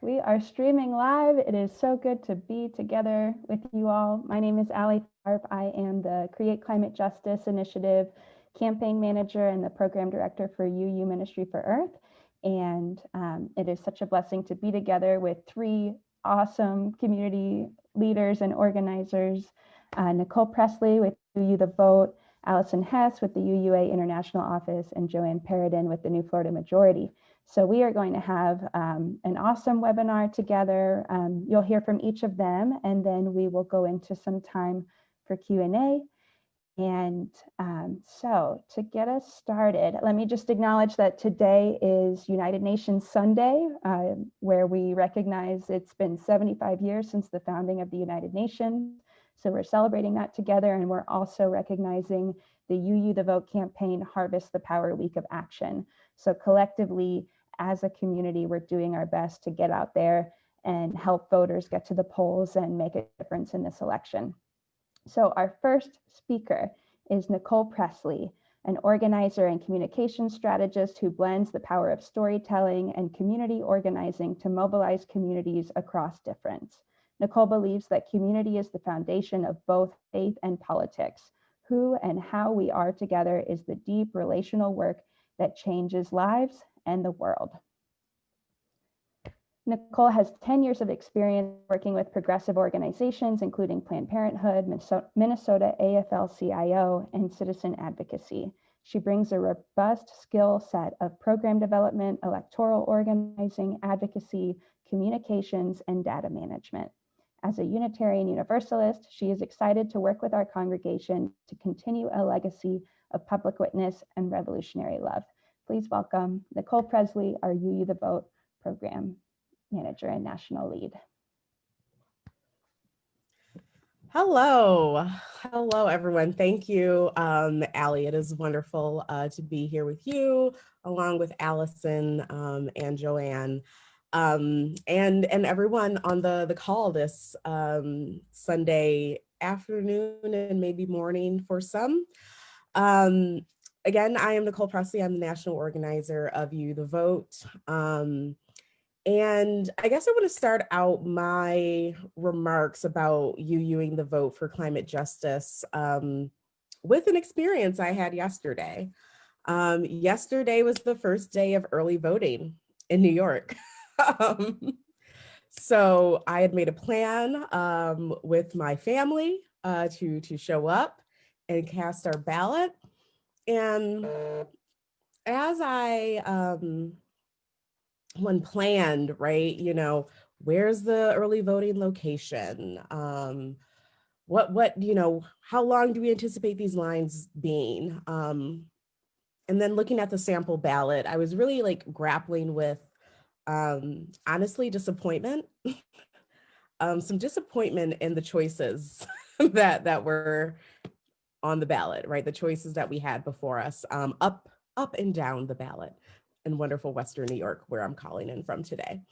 We are streaming live. It is so good to be together with you all. My name is Aly Tharp. I am the Create Climate Justice Initiative campaign manager and the program director for UU Ministry for Earth. And it is such a blessing to be together with three awesome community leaders and organizers, Nicole Pressley with UU The Vote, Allison Hess with the UUA International Office, and Joanne Pérodin with the New Florida Majority. So we are going to have an awesome webinar together. You'll hear from each of them, and then we will go into some time for Q&A. And so to get us started, let me just acknowledge that today is United Nations Sunday, where we recognize it's been 75 years since the founding of the United Nations. So we're celebrating that together, and we're also recognizing the UU The Vote campaign Harvest the Power Week of Action. So collectively, as a community, we're doing our best to get out there and help voters get to the polls and make a difference in this election. So our first speaker is Nicole Pressley, an organizer and communication strategist who blends the power of storytelling and community organizing to mobilize communities across difference. Nicole believes that community is the foundation of both faith and politics. Who and how we are together is the deep relational work that changes lives and the world. Nicole has 10 years of experience working with progressive organizations, including Planned Parenthood, Minnesota AFL-CIO, and citizen advocacy. She brings a robust skill set of program development, electoral organizing, advocacy, communications, and data management. As a Unitarian Universalist, she is excited to work with our congregation to continue a legacy of public witness and revolutionary love. Please welcome Nicole Pressley, our UU The Vote program manager and national lead. Hello everyone. Thank you, Aly. It is wonderful to be here with you, along with Allison and Joanne, and everyone on the call this Sunday afternoon and maybe morning for some. Again, I am Nicole Pressley. I'm the national organizer of UU The Vote. And I guess I want to start out my remarks about UUing the vote for climate justice with an experience I had yesterday. Yesterday was the first day of early voting in New York. So I had made a plan with my family to show up and cast our ballot. And as I when planned, right, you know, where's the early voting location? What, you know, how long do we anticipate these lines being? And then looking at the sample ballot, I was really like grappling with, honestly, disappointment. Some disappointment in the choices that were on the ballot, right? The choices that we had before us, up and down the ballot in wonderful Western New York, where I'm calling in from today.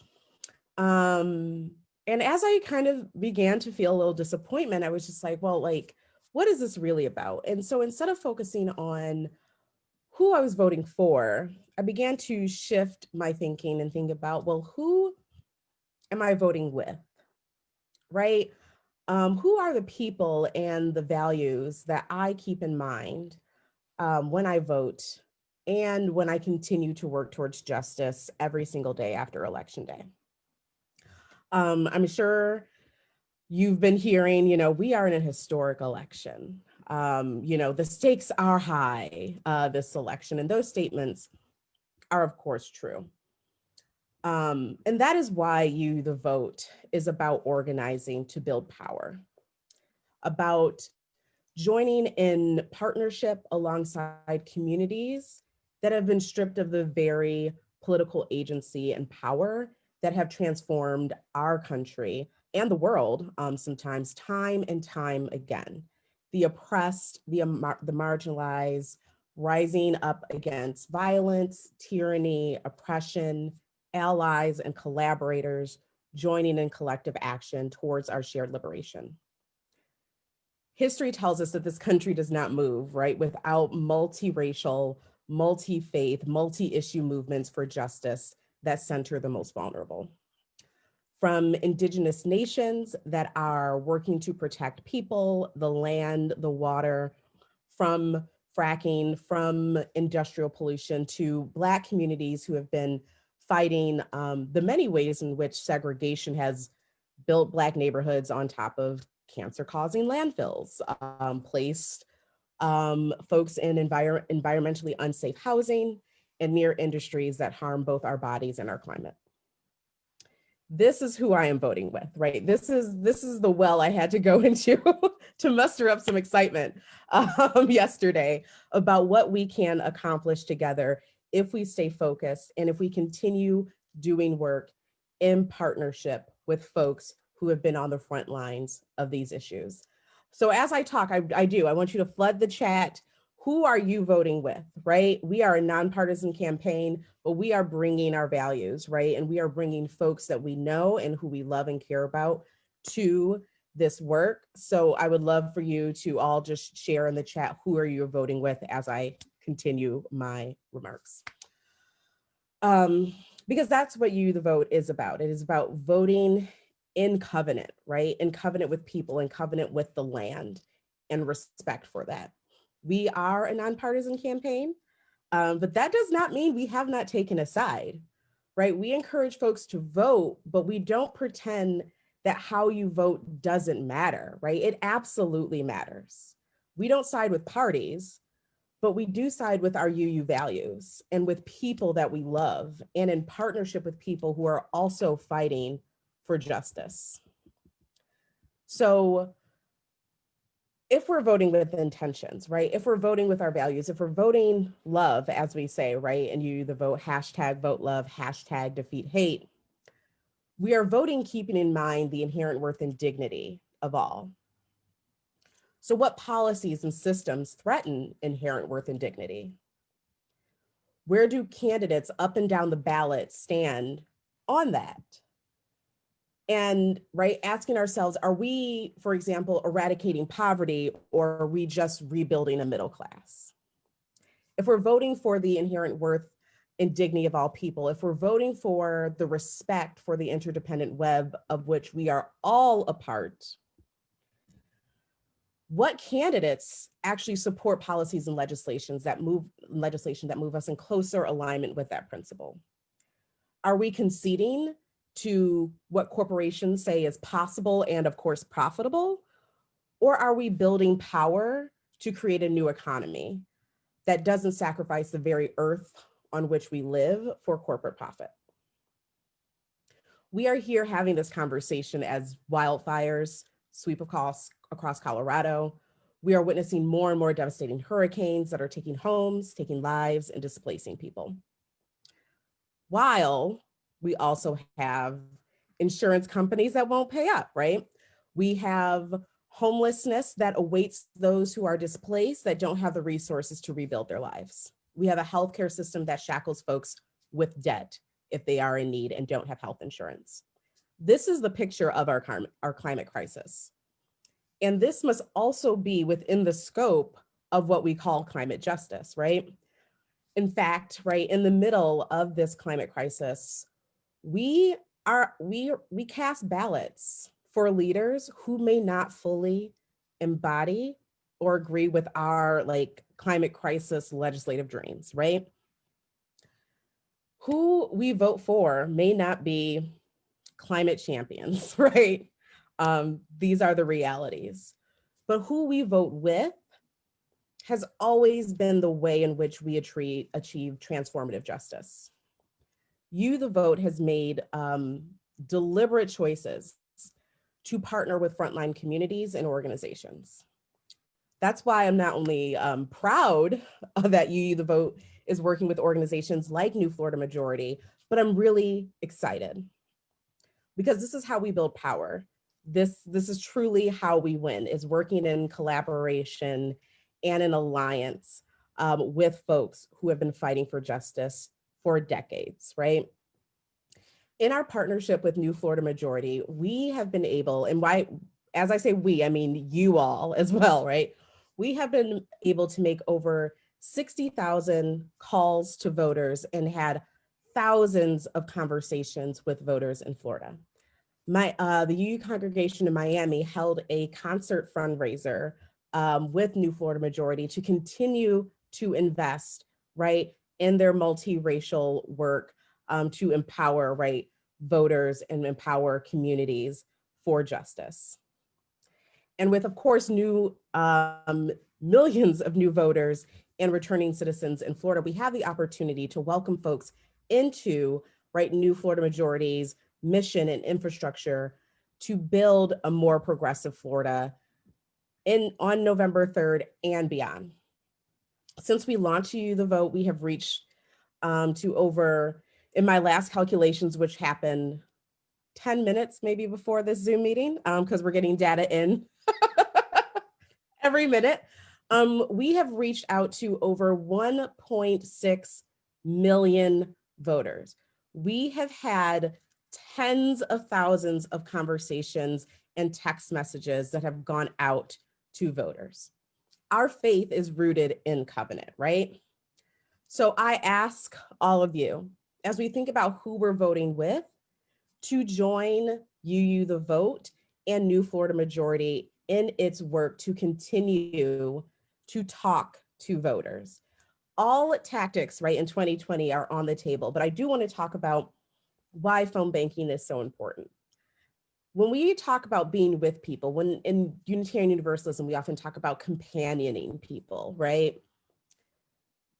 And as I kind of began to feel a little disappointment, I was just like, well, like, what is this really about? And so instead of focusing on who I was voting for, I began to shift my thinking and think about, well, who am I voting with, right? Who are the people and the values that I keep in mind when I vote and when I continue to work towards justice every single day after Election Day? I'm sure you've been hearing, you know, we are in a historic election. You know, the stakes are high this election, and those statements are, of course, true. And that is why UU The Vote is about organizing to build power, about joining in partnership alongside communities that have been stripped of the very political agency and power that have transformed our country and the world sometimes time and time again. The oppressed, the marginalized, rising up against violence, tyranny, oppression, allies and collaborators joining in collective action towards our shared liberation. History tells us that this country does not move, right, without multiracial, multi-faith, multi-issue movements for justice that center the most vulnerable. from indigenous nations that are working to protect people, the land, the water, from fracking, from industrial pollution, to Black communities who have been fighting the many ways in which segregation has built Black neighborhoods on top of cancer-causing landfills, placed folks in environmentally unsafe housing, and near industries that harm both our bodies and our climate. This is who I am voting with, right? This is the well I had to go into to muster up some excitement yesterday about what we can accomplish together if we stay focused and if we continue doing work in partnership with folks who have been on the front lines of these issues. So as I talk, I want you to flood the chat. Who are you voting with, right? We are a nonpartisan campaign, but we are bringing our values, right? And we are bringing folks that we know and who we love and care about to this work. So I would love for you to all just share in the chat, who are you voting with, as I continue my remarks. Because that's what the vote is about. It is about voting in covenant, right? In covenant with people, in covenant with the land, and respect for that. We are a nonpartisan campaign, but that does not mean we have not taken a side, right? We encourage folks to vote, but we don't pretend that how you vote doesn't matter, right? It absolutely matters. We don't side with parties, but we do side with our UU values and with people that we love, and in partnership with people who are also fighting for justice. So if we're voting with intentions, right? If we're voting with our values, if we're voting love, as we say, right? And you the vote, hashtag vote love, hashtag defeat hate. We are voting keeping in mind the inherent worth and dignity of all. So what policies and systems threaten inherent worth and dignity? Where do candidates up and down the ballot stand on that? And right, asking ourselves, are we, for example, eradicating poverty, or are we just rebuilding a middle class? If we're voting for the inherent worth and dignity of all people, if we're voting for the respect for the interdependent web of which we are all a part, what candidates actually support policies and legislation that move us in closer alignment with that principle? Are we conceding to what corporations say is possible and, of course, profitable? Or are we building power to create a new economy that doesn't sacrifice the very earth on which we live for corporate profit? We are here having this conversation as wildfires sweep across Colorado. We are witnessing more and more devastating hurricanes that are taking homes, taking lives, and displacing people. While we also have insurance companies that won't pay up, right? We have homelessness that awaits those who are displaced that don't have the resources to rebuild their lives. We have a healthcare system that shackles folks with debt if they are in need and don't have health insurance. This is the picture of our climate crisis. And this must also be within the scope of what we call climate justice, right? In fact, right, in the middle of this climate crisis, we cast ballots for leaders who may not fully embody or agree with our climate crisis legislative dreams, right? Who we vote for may not be climate champions, right? These are the realities. But who we vote with has always been the way in which we achieve transformative justice. You, the vote, has made deliberate choices to partner with frontline communities and organizations. That's why I'm not only proud that you, the vote, is working with organizations like New Florida Majority, but I'm really excited because this is how we build power. This is truly how we win, is working in collaboration and in alliance with folks who have been fighting for justice for decades, right? In our partnership with New Florida Majority, we have been able, and why, as I say we, I mean you all as well, right? We have been able to make over 60,000 calls to voters and had thousands of conversations with voters in Florida. The UU congregation in Miami held a concert fundraiser with New Florida Majority to continue to invest, right, in their multiracial work to empower, right, voters and empower communities for justice. And with, of course, new millions of new voters and returning citizens in Florida, we have the opportunity to welcome folks into, right, New Florida Majority's mission and infrastructure to build a more progressive Florida on November 3rd and beyond. Since we launched UU the Vote, we have reached to over, in my last calculations, which happened 10 minutes maybe before this Zoom meeting, because we're getting data in every minute. We have reached out to over 1.6 million voters. We have had tens of thousands of conversations and text messages that have gone out to voters. Our faith is rooted in covenant, right? So I ask all of you, as we think about who we're voting with, to join UU the Vote and New Florida Majority in its work to continue to talk to voters. All tactics, right, in 2020 are on the table, but I do want to talk about why phone banking is so important. When we talk about being with people, when in Unitarian Universalism, we often talk about companioning people, right?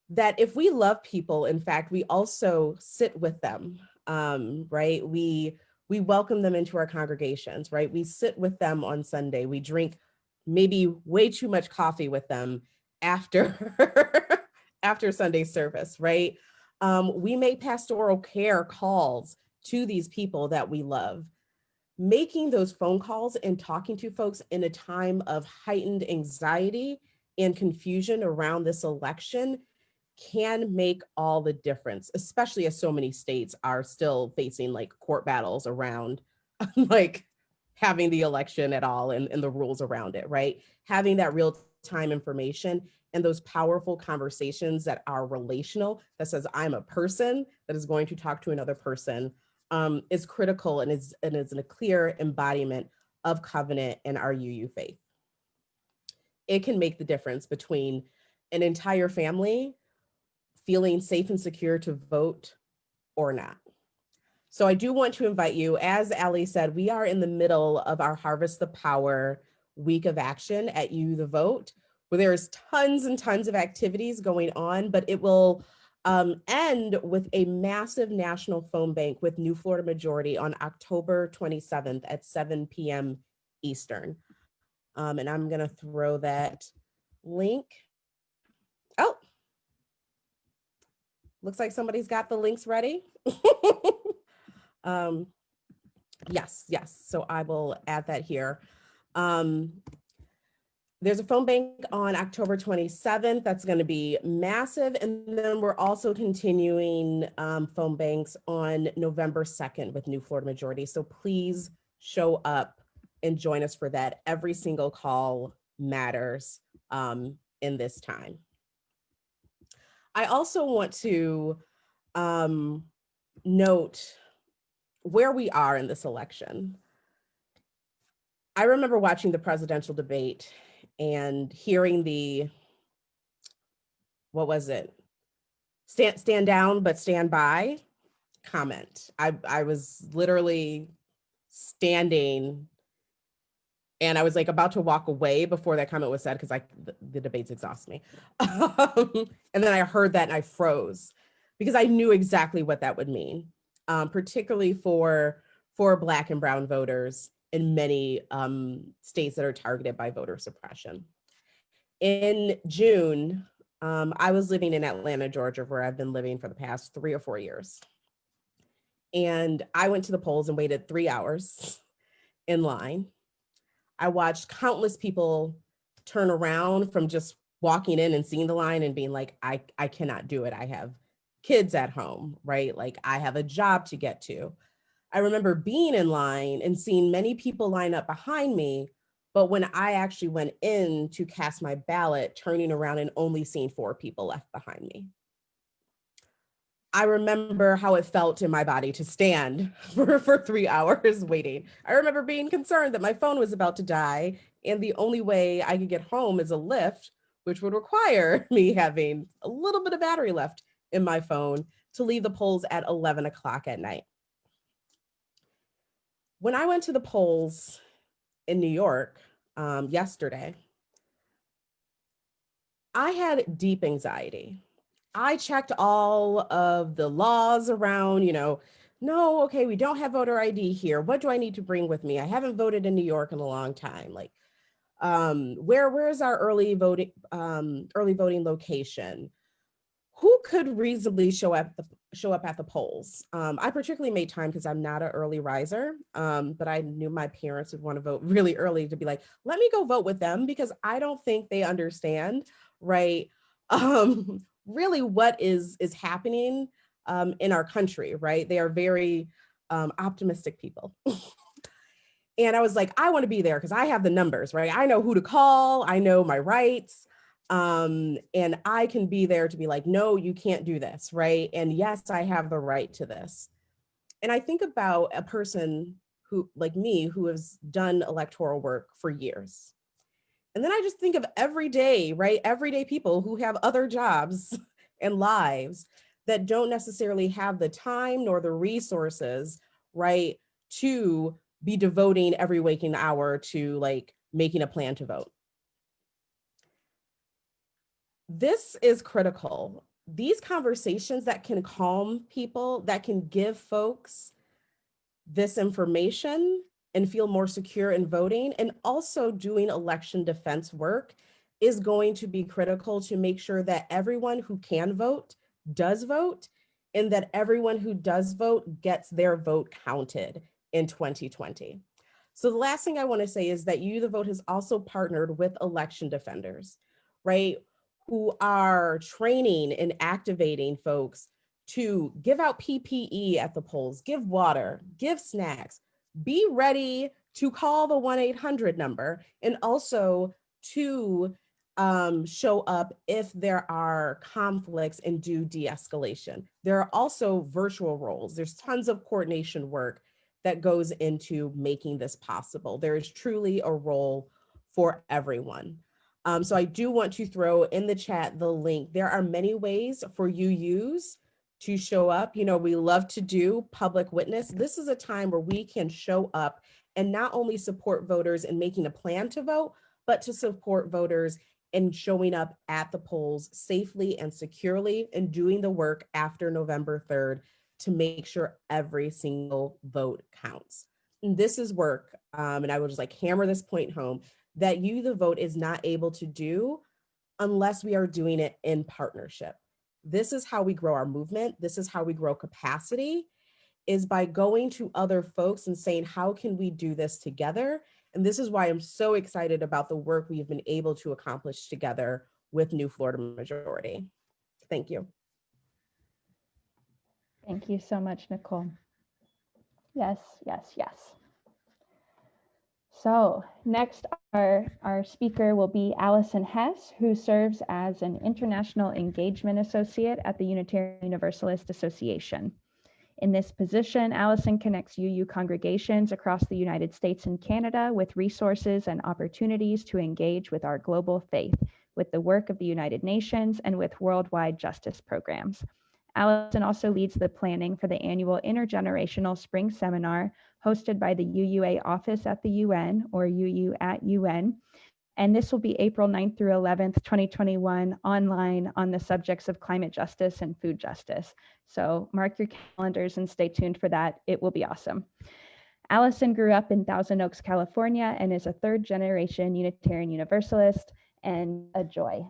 That if we love people, in fact, we also sit with them, right? We welcome them into our congregations, right? We sit with them on Sunday. We drink maybe way too much coffee with them after, after Sunday service, right? We make pastoral care calls to these people that we love. Making those phone calls and talking to folks in a time of heightened anxiety and confusion around this election can make all the difference, especially as so many states are still facing like court battles around like having the election at all and the rules around it, right? Having that real-time information and those powerful conversations that are relational, that says I'm a person that is going to talk to another person, is critical and is a clear embodiment of covenant and our UU faith. It can make the difference between an entire family feeling safe and secure to vote or not. So I do want to invite you, as Aly said, we are in the middle of our Harvest the Power week of action at UU the Vote, where there's tons and tons of activities going on, but it will end with a massive national phone bank with New Florida Majority on October 27th at 7 p.m. Eastern. And I'm gonna throw that link. Oh, looks like somebody's got the links ready. Yes. So I will add that here. There's a phone bank on October 27th. That's going to be massive. And then we're also continuing phone banks on November 2nd with New Florida Majority. So please show up and join us for that. Every single call matters in this time. I also want to note where we are in this election. I remember watching the presidential debate and hearing the, what was it? Stand down, but stand by comment. I was literally standing and I was like about to walk away before that comment was said because the debates exhaust me. And then I heard that and I froze because I knew exactly what that would mean, particularly for Black and Brown voters in many states that are targeted by voter suppression. In June, I was living in Atlanta, Georgia, where I've been living for the past 3 or 4 years. And I went to the polls and waited 3 hours in line. I watched countless people turn around from just walking in and seeing the line and being like, I cannot do it. I have kids at home, right? Like I have a job to get to. I remember being in line and seeing many people line up behind me, but when I actually went in to cast my ballot, turning around and only seeing 4 people left behind me. I remember how it felt in my body to stand for 3 hours waiting. I remember being concerned that my phone was about to die, and the only way I could get home is a lift, which would require me having a little bit of battery left in my phone to leave the polls at 11 o'clock at night. When I went to the polls in New York yesterday, I had deep anxiety. I checked all of the laws around, no, okay, we don't have voter ID here. What do I need to bring with me? I haven't voted in New York in a long time. Like, where's our early voting location? Who could reasonably show up at the polls? I particularly made time because I'm not an early riser, but I knew my parents would want to vote really early to be like, let me go vote with them, because I don't think they understand, right? Really what is happening in our country, right? They are very optimistic people. And I was like, I want to be there because I have the numbers, right? I know who to call, I know my rights. And I can be there to be like, no, you can't do this, right? And yes, I have the right to this. And I think about a person who, like me, who has done electoral work for years. And then I just think of everyday, right? Everyday people who have other jobs and lives that don't necessarily have the time nor the resources, right, to be devoting every waking hour to like making a plan to vote. This is critical. These conversations that can calm people, that can give folks this information and feel more secure in voting, and also doing election defense work, is going to be critical to make sure that everyone who can vote does vote, and that everyone who does vote gets their vote counted in 2020. So the last thing I want to say is that You the Vote has also partnered with election defenders, right, who are training and activating folks to give out PPE at the polls, give water, give snacks, be ready to call the 1-800 number, and also to show up if there are conflicts and do de-escalation. There are also virtual roles. There's tons of coordination work that goes into making this possible. There is truly a role for everyone. So I do want to throw in the chat the link. There are many ways for UUs to show up. We love to do public witness. This is a time where we can show up and not only support voters in making a plan to vote, but to support voters in showing up at the polls safely and securely and doing the work after November 3rd to make sure every single vote counts. And this is work, and I will just like hammer this point home, that You the Vote is not able to do unless we are doing it in partnership. This is how we grow our movement. This is how we grow capacity, is by going to other folks and saying, how can we do this together? And this is why I'm so excited about the work we've been able to accomplish together with New Florida Majority. Thank you. Thank you so much, Nicole. Yes, yes, yes. So next, our speaker will be Allison Hess, who serves as an International Engagement Associate at the Unitarian Universalist Association. In this position, Allison connects UU congregations across the United States and Canada with resources and opportunities to engage with our global faith, with the work of the United Nations, and with worldwide justice programs. Allison also leads the planning for the annual Intergenerational Spring Seminar hosted by the UUA office at the UN, or UU at UN. And this will be April 9th through 11th, 2021, online on the subjects of climate justice and food justice. So mark your calendars and stay tuned for that. It will be awesome. Allison grew up in Thousand Oaks, California, and is a third-generation Unitarian Universalist and a joy.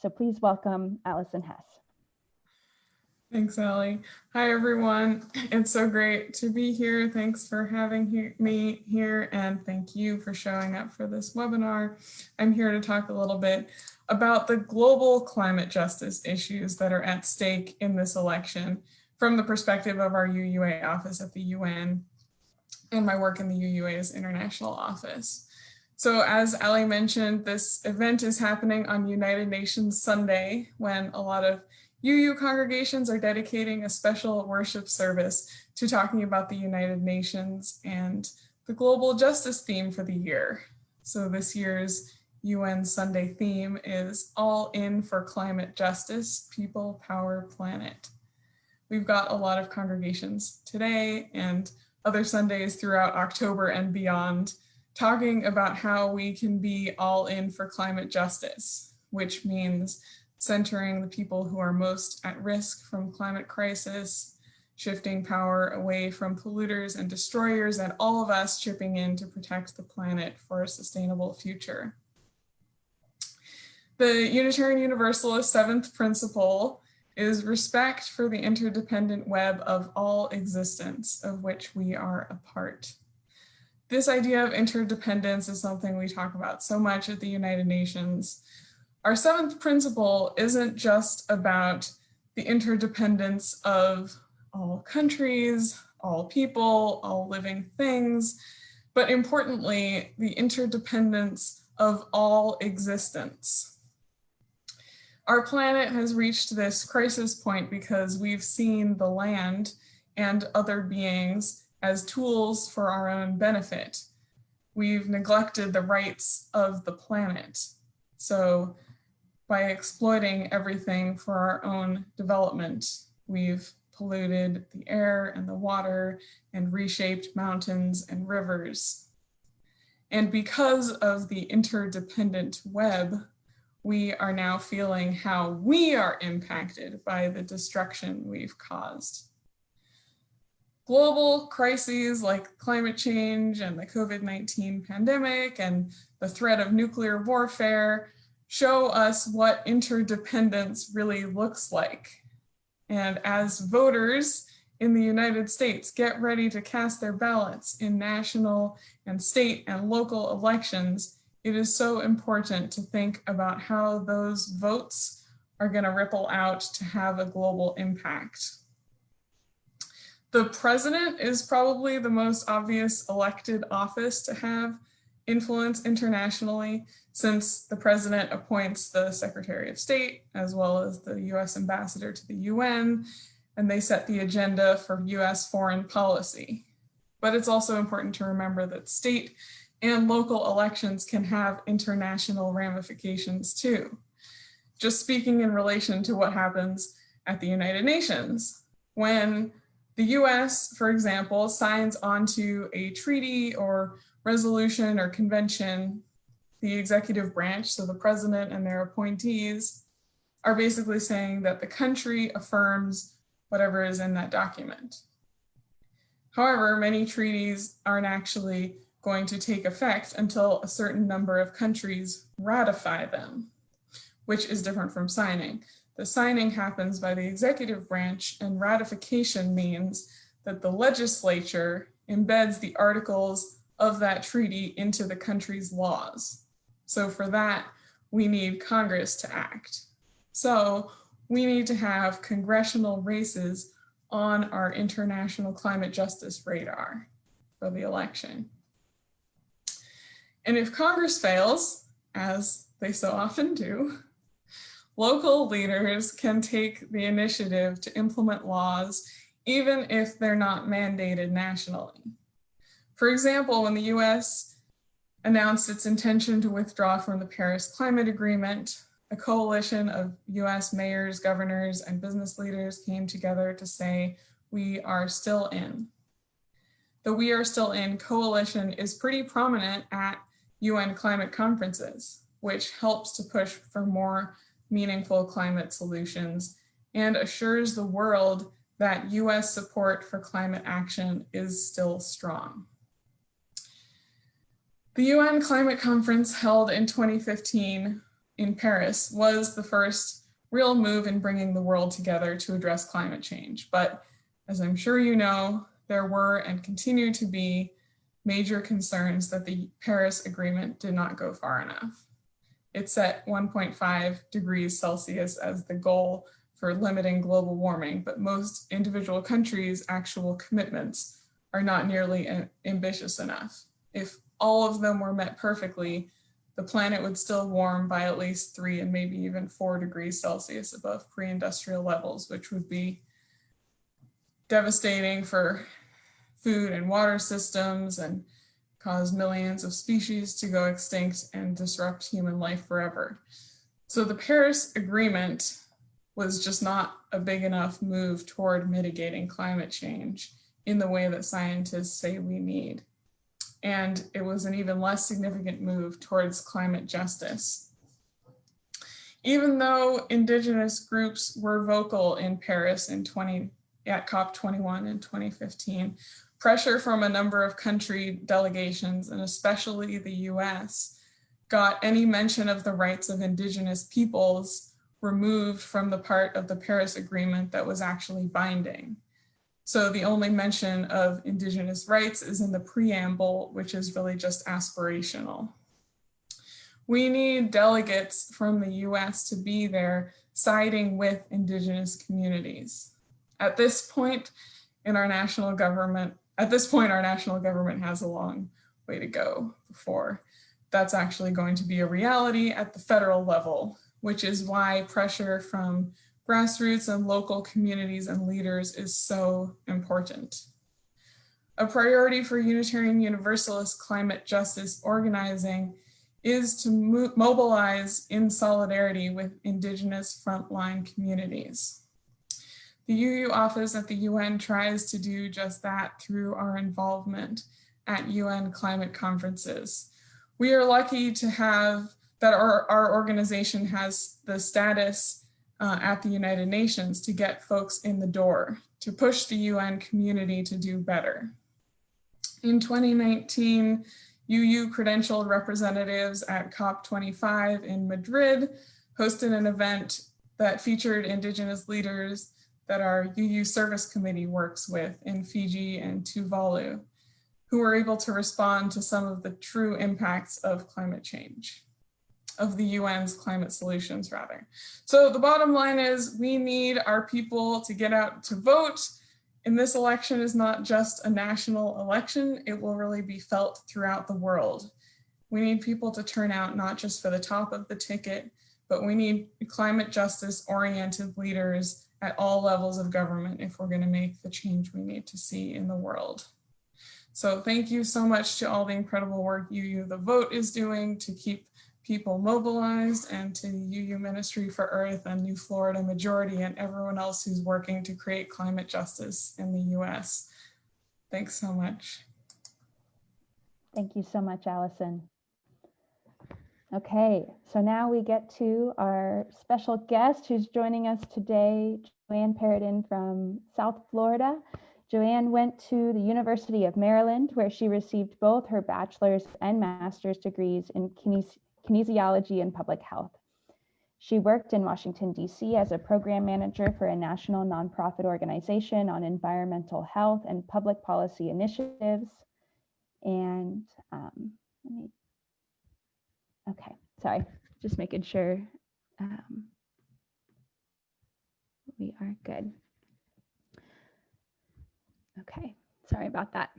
So please welcome Allison Hess. Thanks, Aly. Hi, everyone. It's so great to be here. Thanks for having me here, and thank you for showing up for this webinar. I'm here to talk a little bit about the global climate justice issues that are at stake in this election from the perspective of our UUA office at the UN and my work in the UUA's international office. So as Aly mentioned, this event is happening on United Nations Sunday, when a lot of UU congregations are dedicating a special worship service to talking about the United Nations and the global justice theme for the year. So this year's UN Sunday theme is All In for Climate Justice, People, Power, Planet. We've got a lot of congregations today and other Sundays throughout October and beyond talking about how we can be all in for climate justice, which means centering the people who are most at risk from climate crisis, shifting power away from polluters and destroyers, and all of us chipping in to protect the planet for a sustainable future. The Unitarian Universalist seventh principle is respect for the interdependent web of all existence of which we are a part. This idea of interdependence is something we talk about so much at the United Nations. Our seventh principle isn't just about the interdependence of all countries, all people, all living things, but importantly, the interdependence of all existence. Our planet has reached this crisis point because we've seen the land and other beings as tools for our own benefit. We've neglected the rights of the planet. So by exploiting everything for our own development, we've polluted the air and the water and reshaped mountains and rivers. And because of the interdependent web, we are now feeling how we are impacted by the destruction we've caused. Global crises like climate change and the COVID-19 pandemic and the threat of nuclear warfare show us what interdependence really looks like. And as voters in the United States get ready to cast their ballots in national and state and local elections, it is so important to think about how those votes are going to ripple out to have a global impact. The president is probably the most obvious elected office to have influence internationally, since the president appoints the Secretary of State as well as the US ambassador to the UN, and they set the agenda for US foreign policy. But it's also important to remember that state and local elections can have international ramifications too. Just speaking in relation to what happens at the United Nations, when the US, for example, signs onto a treaty or resolution or convention, the executive branch, so the president and their appointees, are basically saying that the country affirms whatever is in that document. However, many treaties aren't actually going to take effect until a certain number of countries ratify them, which is different from signing. The signing happens by the executive branch, and ratification means that the legislature embeds the articles of that treaty into the country's laws. So for that, we need Congress to act. So we need to have congressional races on our international climate justice radar for the election. And if Congress fails, as they so often do, local leaders can take the initiative to implement laws, even if they're not mandated nationally. For example, when the US announced its intention to withdraw from the Paris Climate Agreement, a coalition of US mayors, governors, and business leaders came together to say, we are still in. The We Are Still In coalition is pretty prominent at UN climate conferences, which helps to push for more meaningful climate solutions and assures the world that US support for climate action is still strong. The UN Climate Conference held in 2015 in Paris was the first real move in bringing the world together to address climate change. But as I'm sure you know, there were and continue to be major concerns that the Paris Agreement did not go far enough. It set 1.5 degrees Celsius as the goal for limiting global warming, but most individual countries' actual commitments are not nearly ambitious enough. If all of them were met perfectly, the planet would still warm by at least 3 and maybe even 4 degrees Celsius above pre-industrial levels, which would be devastating for food and water systems and cause millions of species to go extinct and disrupt human life forever. So the Paris Agreement was just not a big enough move toward mitigating climate change in the way that scientists say we need. And it was an even less significant move towards climate justice. Even though Indigenous groups were vocal in Paris at COP21 in 2015, pressure from a number of country delegations, and especially the US, got any mention of the rights of Indigenous peoples removed from the part of the Paris Agreement that was actually binding. So the only mention of Indigenous rights is in the preamble, which is really just aspirational. We need delegates from the US to be there siding with Indigenous communities. At this point, our national government has a long way to go before that's actually going to be a reality at the federal level, which is why pressure from grassroots and local communities and leaders is so important. A priority for Unitarian Universalist climate justice organizing is to mobilize in solidarity with Indigenous frontline communities. The UU office at the UN tries to do just that through our involvement at UN climate conferences. We are lucky to have that our organization has the status at the United Nations to get folks in the door, to push the UN community to do better. In 2019, UU credentialed representatives at COP25 in Madrid hosted an event that featured Indigenous leaders that our UU Service Committee works with in Fiji and Tuvalu, who were able to respond to some of the true impacts of climate change, of the UN's climate solutions rather. So the bottom line is we need our people to get out to vote. And this election is not just a national election, it will really be felt throughout the world. We need people to turn out not just for the top of the ticket, but we need climate justice oriented leaders at all levels of government if we're going to make the change we need to see in the world. So thank you so much to all the incredible work UU The Vote is doing to keep people mobilized, and to UU Ministry for Earth and New Florida Majority and everyone else who's working to create climate justice in the US. Thanks so much. Thank you so much, Allison. Okay, so now we get to our special guest who's joining us today, Joanne Pérodin from South Florida. Joanne went to the University of Maryland, where she received both her bachelor's and master's degrees in kinesiology and public health. She worked in Washington, D.C. as a program manager for a national nonprofit organization on environmental health and public policy initiatives. And okay, sorry, just making sure we are good. Okay, sorry about that.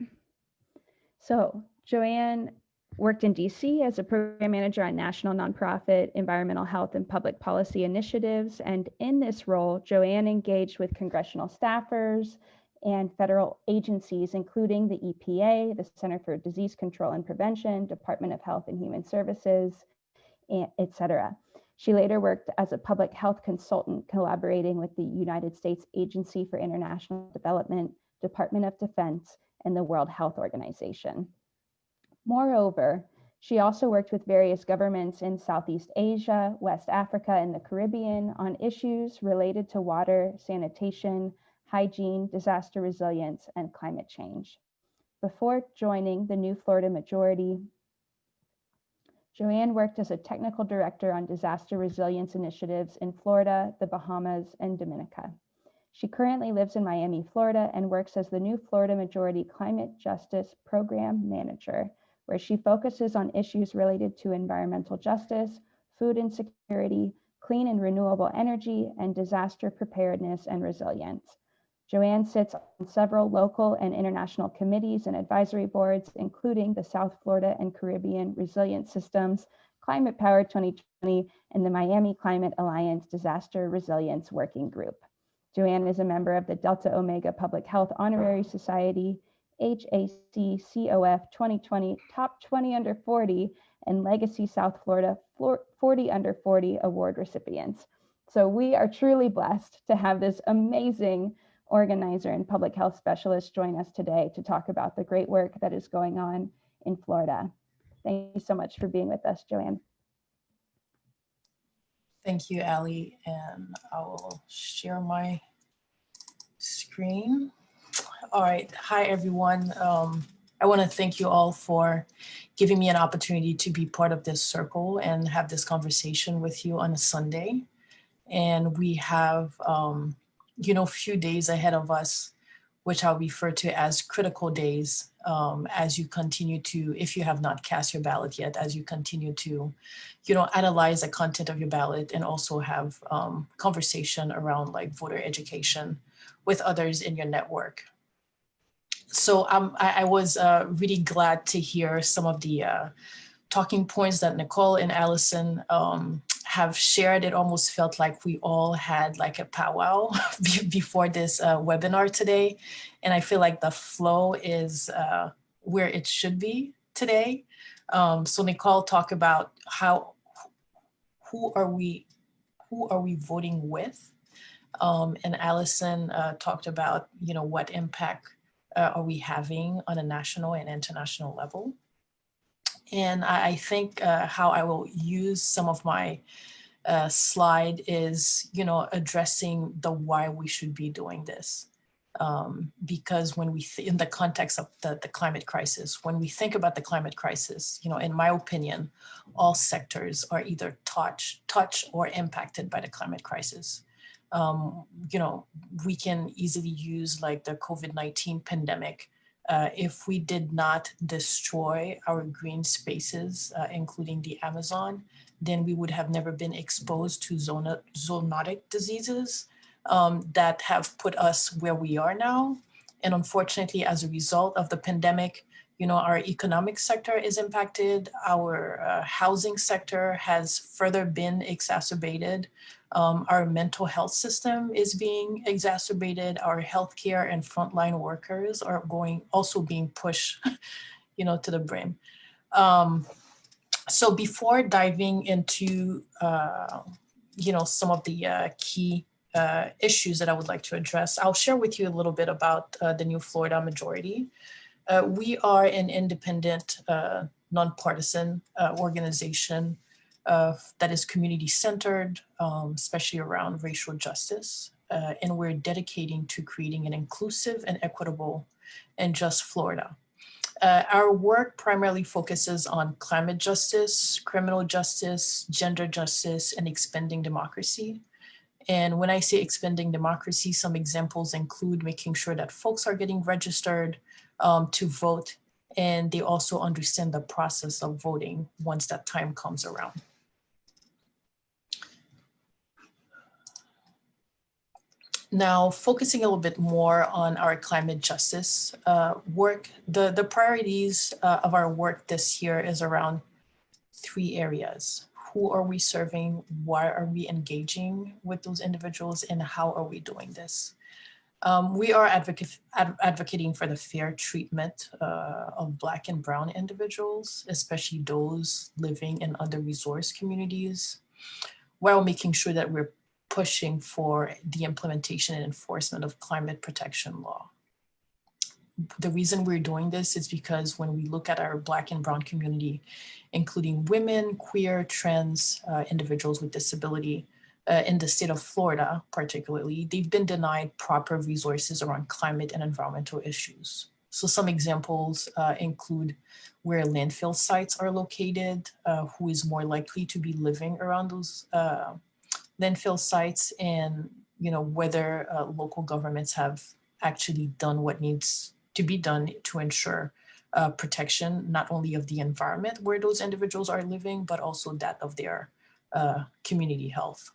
So Joanne worked in DC as a program manager on national nonprofit environmental health and public policy initiatives. And in this role, Joanne engaged with congressional staffers and federal agencies, including the EPA, the Center for Disease Control and Prevention, Department of Health and Human Services, et cetera. She later worked as a public health consultant, collaborating with the United States Agency for International Development, Department of Defense, and the World Health Organization. Moreover, she also worked with various governments in Southeast Asia, West Africa, and the Caribbean on issues related to water, sanitation, hygiene, disaster resilience, and climate change. Before joining the New Florida Majority, Joanne worked as a technical director on disaster resilience initiatives in Florida, the Bahamas, and Dominica. She currently lives in Miami, Florida, and works as the New Florida Majority Climate Justice Program Manager, where she focuses on issues related to environmental justice, food insecurity, clean and renewable energy, and disaster preparedness and resilience. Joanne sits on several local and international committees and advisory boards, including the South Florida and Caribbean Resilience Systems Climate Power 2020, and the Miami Climate Alliance Disaster Resilience Working Group. Joanne is a member of the Delta Omega Public Health Honorary Society, HACCOF 2020 Top 20 Under 40, and Legacy South Florida 40 Under 40 award recipients. So we are truly blessed to have this amazing organizer and public health specialist join us today to talk about the great work that is going on in Florida. Thank you so much for being with us, Joanne. Thank you, Aly, and I will share my screen. All right, hi everyone. I want to thank you all for giving me an opportunity to be part of this circle and have this conversation with you on a Sunday. And we have, a few days ahead of us, which I'll refer to as critical days, as you continue to, if you have not cast your ballot yet, as you continue to, analyze the content of your ballot and also have conversation around like voter education with others in your network. So I was really glad to hear some of the talking points that Nicole and Allison have shared. It almost felt like we all had like a powwow before this webinar today. And I feel like the flow is where it should be today. So Nicole talked about who are we voting with? And Allison talked about, what impact are we having on a national and international level? And I think how I will use some of my slide is, addressing the why we should be doing this. Because when we, in the context of the climate crisis, when we think about the climate crisis, in my opinion, all sectors are either touched or impacted by the climate crisis. We can easily use like the COVID-19 pandemic. If we did not destroy our green spaces, including the Amazon, then we would have never been exposed to zoonotic diseases that have put us where we are now. And unfortunately, as a result of the pandemic, our economic sector is impacted. Our housing sector has further been exacerbated. Our mental health system is being exacerbated. Our healthcare and frontline workers are also being pushed, to the brim. So before diving into, some of the key issues that I would like to address, I'll share with you a little bit about the New Florida Majority. We are an independent, nonpartisan organization that is community-centered, especially around racial justice. And we're dedicating to creating an inclusive and equitable and just Florida. Our work primarily focuses on climate justice, criminal justice, gender justice, and expanding democracy. And when I say expanding democracy, some examples include making sure that folks are getting registered to vote, and they also understand the process of voting once that time comes around. Now, focusing a little bit more on our climate justice work, the priorities of our work this year is around 3 areas. Who are we serving? Why are we engaging with those individuals? And how are we doing this? We are advocating for the fair treatment of Black and Brown individuals, especially those living in under-resourced communities, while making sure that we're pushing for the implementation and enforcement of climate protection law. The reason we're doing this is because when we look at our Black and Brown community, including women, queer, trans individuals with disability, in the state of Florida particularly, they've been denied proper resources around climate and environmental issues. So some examples include where landfill sites are located, who is more likely to be living around those landfill sites, and whether local governments have actually done what needs to be done to ensure protection, not only of the environment where those individuals are living, but also that of their community health.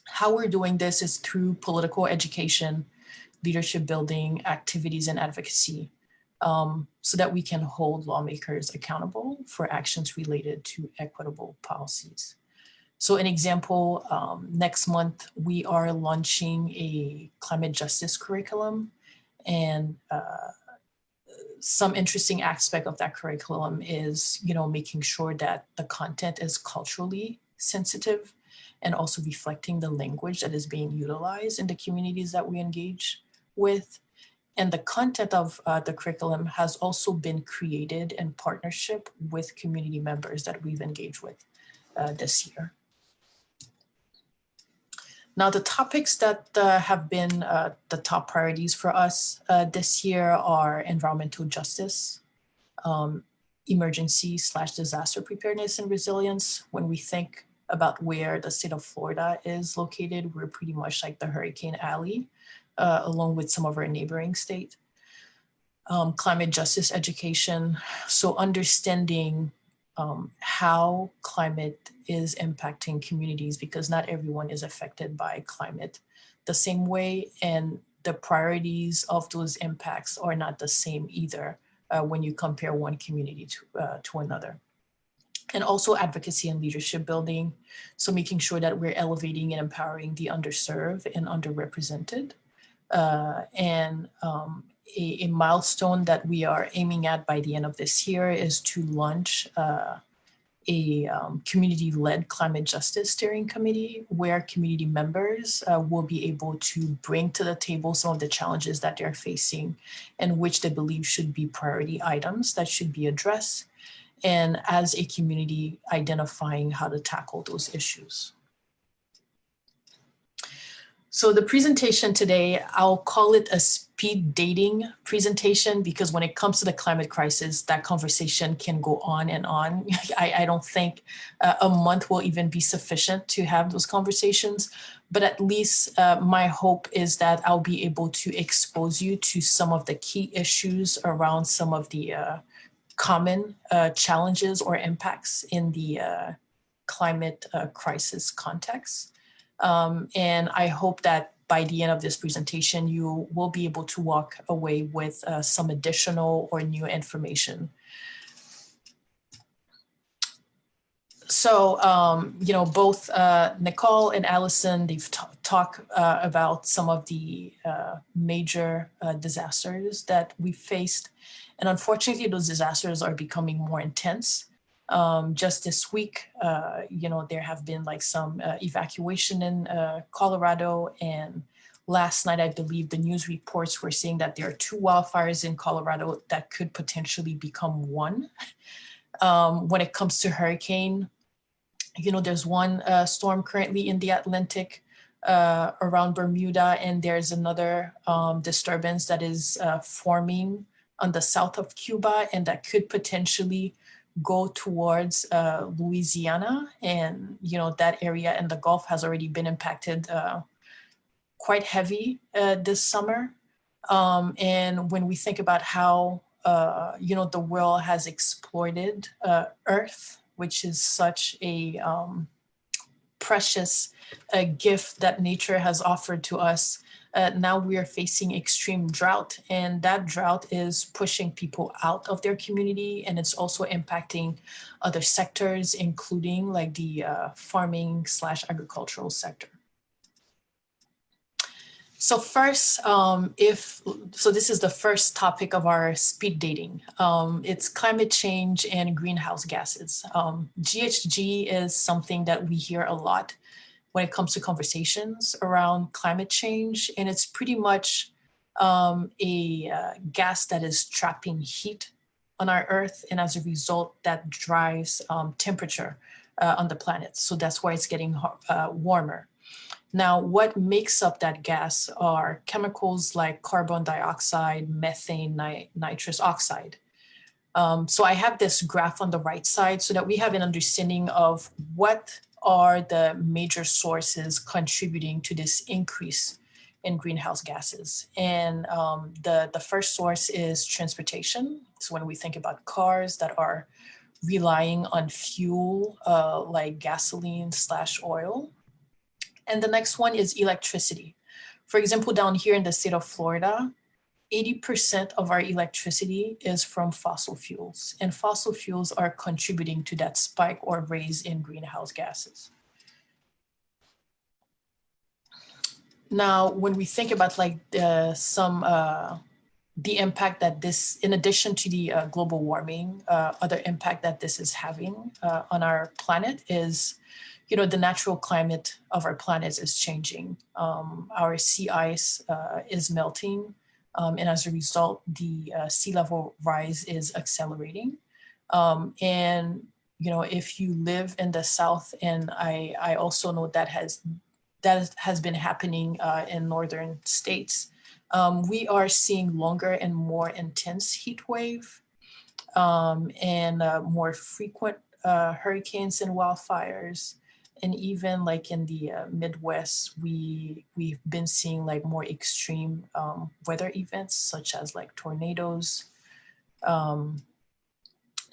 How we're doing this is through political education, leadership building, activities, and advocacy. so that we can hold lawmakers accountable for actions related to equitable policies. So an example, next month, we are launching a climate justice curriculum, and some interesting aspect of that curriculum is, making sure that the content is culturally sensitive and also reflecting the language that is being utilized in the communities that we engage with. And the content of the curriculum has also been created in partnership with community members that we've engaged with this year. Now, the topics that have been the top priorities for us this year are environmental justice, emergency/disaster preparedness and resilience. When we think about where the state of Florida is located, we're pretty much like the Hurricane Alley, along with some of our neighboring states. Climate justice education, so understanding how climate is impacting communities, because not everyone is affected by climate the same way, and the priorities of those impacts are not the same either when you compare one community to another. And also advocacy and leadership building, so making sure that we're elevating and empowering the underserved and underrepresented. A milestone that we are aiming at by the end of this year is to launch a community-led climate justice steering committee, where community members will be able to bring to the table some of the challenges that they're facing and which they believe should be priority items that should be addressed, and as a community identifying how to tackle those issues. So the presentation today, I'll call it a speed dating presentation, because when it comes to the climate crisis, that conversation can go on and on. I don't think a month will even be sufficient to have those conversations, but at least my hope is that I'll be able to expose you to some of the key issues around some of the common challenges or impacts in the climate crisis context. And I hope that by the end of this presentation, you will be able to walk away with some additional or new information. So, both Nicole and Allison, they've talked about some of the major disasters that we faced. And unfortunately, those disasters are becoming more intense. Just this week, there have been like some evacuation in Colorado, and last night, I believe the news reports were saying that there are 2 wildfires in Colorado that could potentially become 1. When it comes to hurricane, there's one storm currently in the Atlantic around Bermuda, and there's another disturbance that is forming on the south of Cuba, and that could potentially go towards Louisiana. And, that area in the Gulf has already been impacted quite heavy this summer. And when we think about how, the world has exploited Earth, which is such a precious gift that nature has offered to us, now we are facing extreme drought, and that drought is pushing people out of their community, and it's also impacting other sectors, including like the farming/agricultural sector. So first, this is the first topic of our speed dating. It's climate change and greenhouse gases. GHG is something that we hear a lot when it comes to conversations around climate change, and it's pretty much a gas that is trapping heat on our Earth, and as a result, that drives temperature on the planet. So that's why it's getting warmer. Now, what makes up that gas are chemicals like carbon dioxide, methane, nitrous oxide. So I have this graph on the right side so that we have an understanding of what are the major sources contributing to this increase in greenhouse gases. And the first source is transportation. So when we think about cars that are relying on fuel like gasoline/oil. And the next one is electricity. For example, down here in the state of Florida, 80% of our electricity is from fossil fuels, and fossil fuels are contributing to that spike or raise in greenhouse gases. Now, when we think about like the impact that this, in addition to the global warming, other impact that this is having on our planet is, you know, the natural climate of our planet is changing. Our sea ice is melting. And as a result, the sea level rise is accelerating. And, you know, if you live in the South, and I also know that has been happening in northern states, we are seeing longer and more intense heat wave and more frequent hurricanes and wildfires. And even like in the Midwest, we've been seeing like more extreme weather events, such as like tornadoes.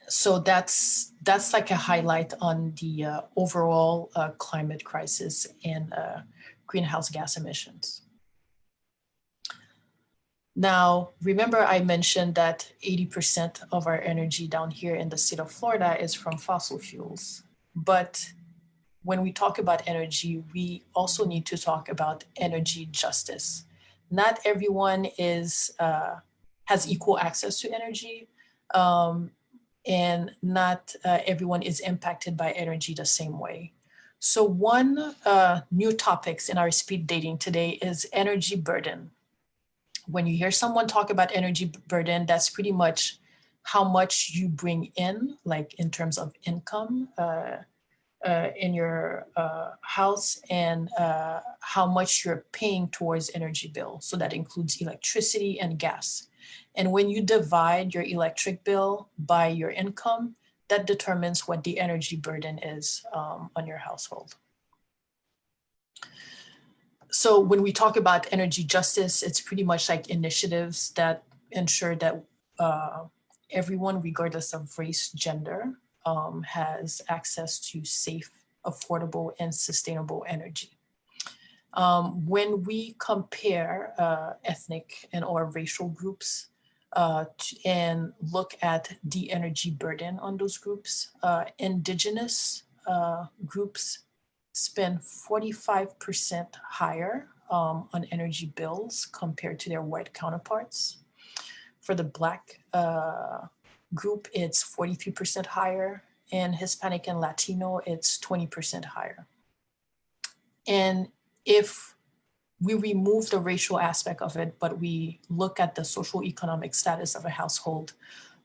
So that's like a highlight on the overall climate crisis and greenhouse gas emissions. Now, remember I mentioned that 80% of our energy down here in the state of Florida is from fossil fuels. But when we talk about energy, we also need to talk about energy justice. Not everyone has equal access to energy, and not everyone is impacted by energy the same way. So one new topics in our speed dating today is energy burden. When you hear someone talk about energy burden, that's pretty much how much you bring in, like in terms of income, in your house, and how much you're paying towards energy bill. So that includes electricity and gas. And when you divide your electric bill by your income, that determines what the energy burden is on your household. So when we talk about energy justice, it's pretty much like initiatives that ensure that everyone, regardless of race, gender, has access to safe, affordable, and sustainable energy. When we compare ethnic and or racial groups and look at the energy burden on those groups, indigenous groups spend 45% higher on energy bills compared to their white counterparts. For the Black group, it's 43% higher, and Hispanic and Latino, it's 20% higher. And if we remove the racial aspect of it, but we look at the social economic status of a household,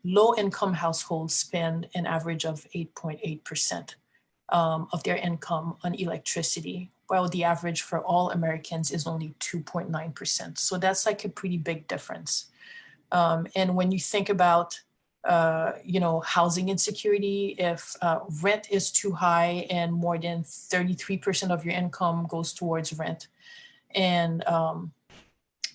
low income households spend an average of 8.8% of their income on electricity, while the average for all Americans is only 2.9%. So that's like a pretty big difference. And when you think about housing insecurity, if rent is too high and more than 33% of your income goes towards rent, and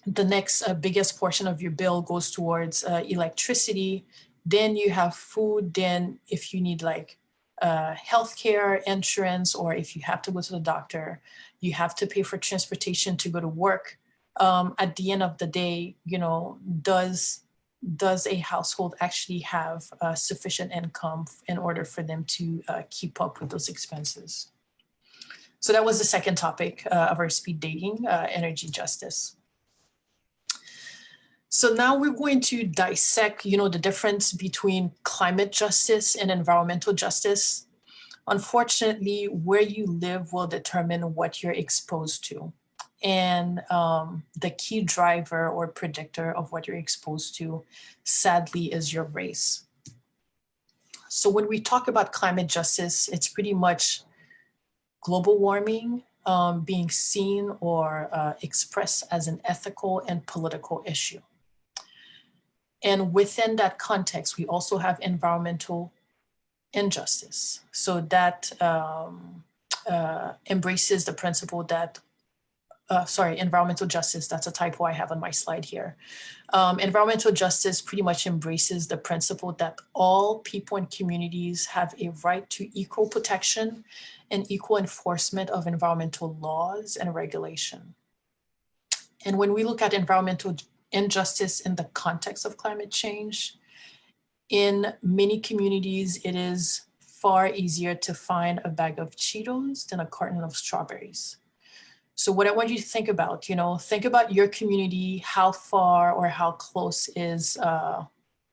the next biggest portion of your bill goes towards electricity, then you have food. Then if you need like healthcare, insurance, or if you have to go to the doctor, you have to pay for transportation to go to work. At the end of the day, does a household actually have sufficient income in order for them to keep up with those expenses? So that was the second topic of our speed dating, energy justice. So now we're going to dissect, the difference between climate justice and environmental justice. Unfortunately, where you live will determine what you're exposed to. And the key driver or predictor of what you're exposed to, sadly, is your race. So when we talk about climate justice, it's pretty much global warming being seen or expressed as an ethical and political issue. And within that context, we also have environmental injustice. So that embraces the principle that, environmental justice, that's a typo I have on my slide here. Environmental justice pretty much embraces the principle that all people and communities have a right to equal protection and equal enforcement of environmental laws and regulation. And when we look at environmental injustice in the context of climate change. In many communities, it is far easier to find a bag of Cheetos than a carton of strawberries. So what I want you to think about, think about your community, how far or how close is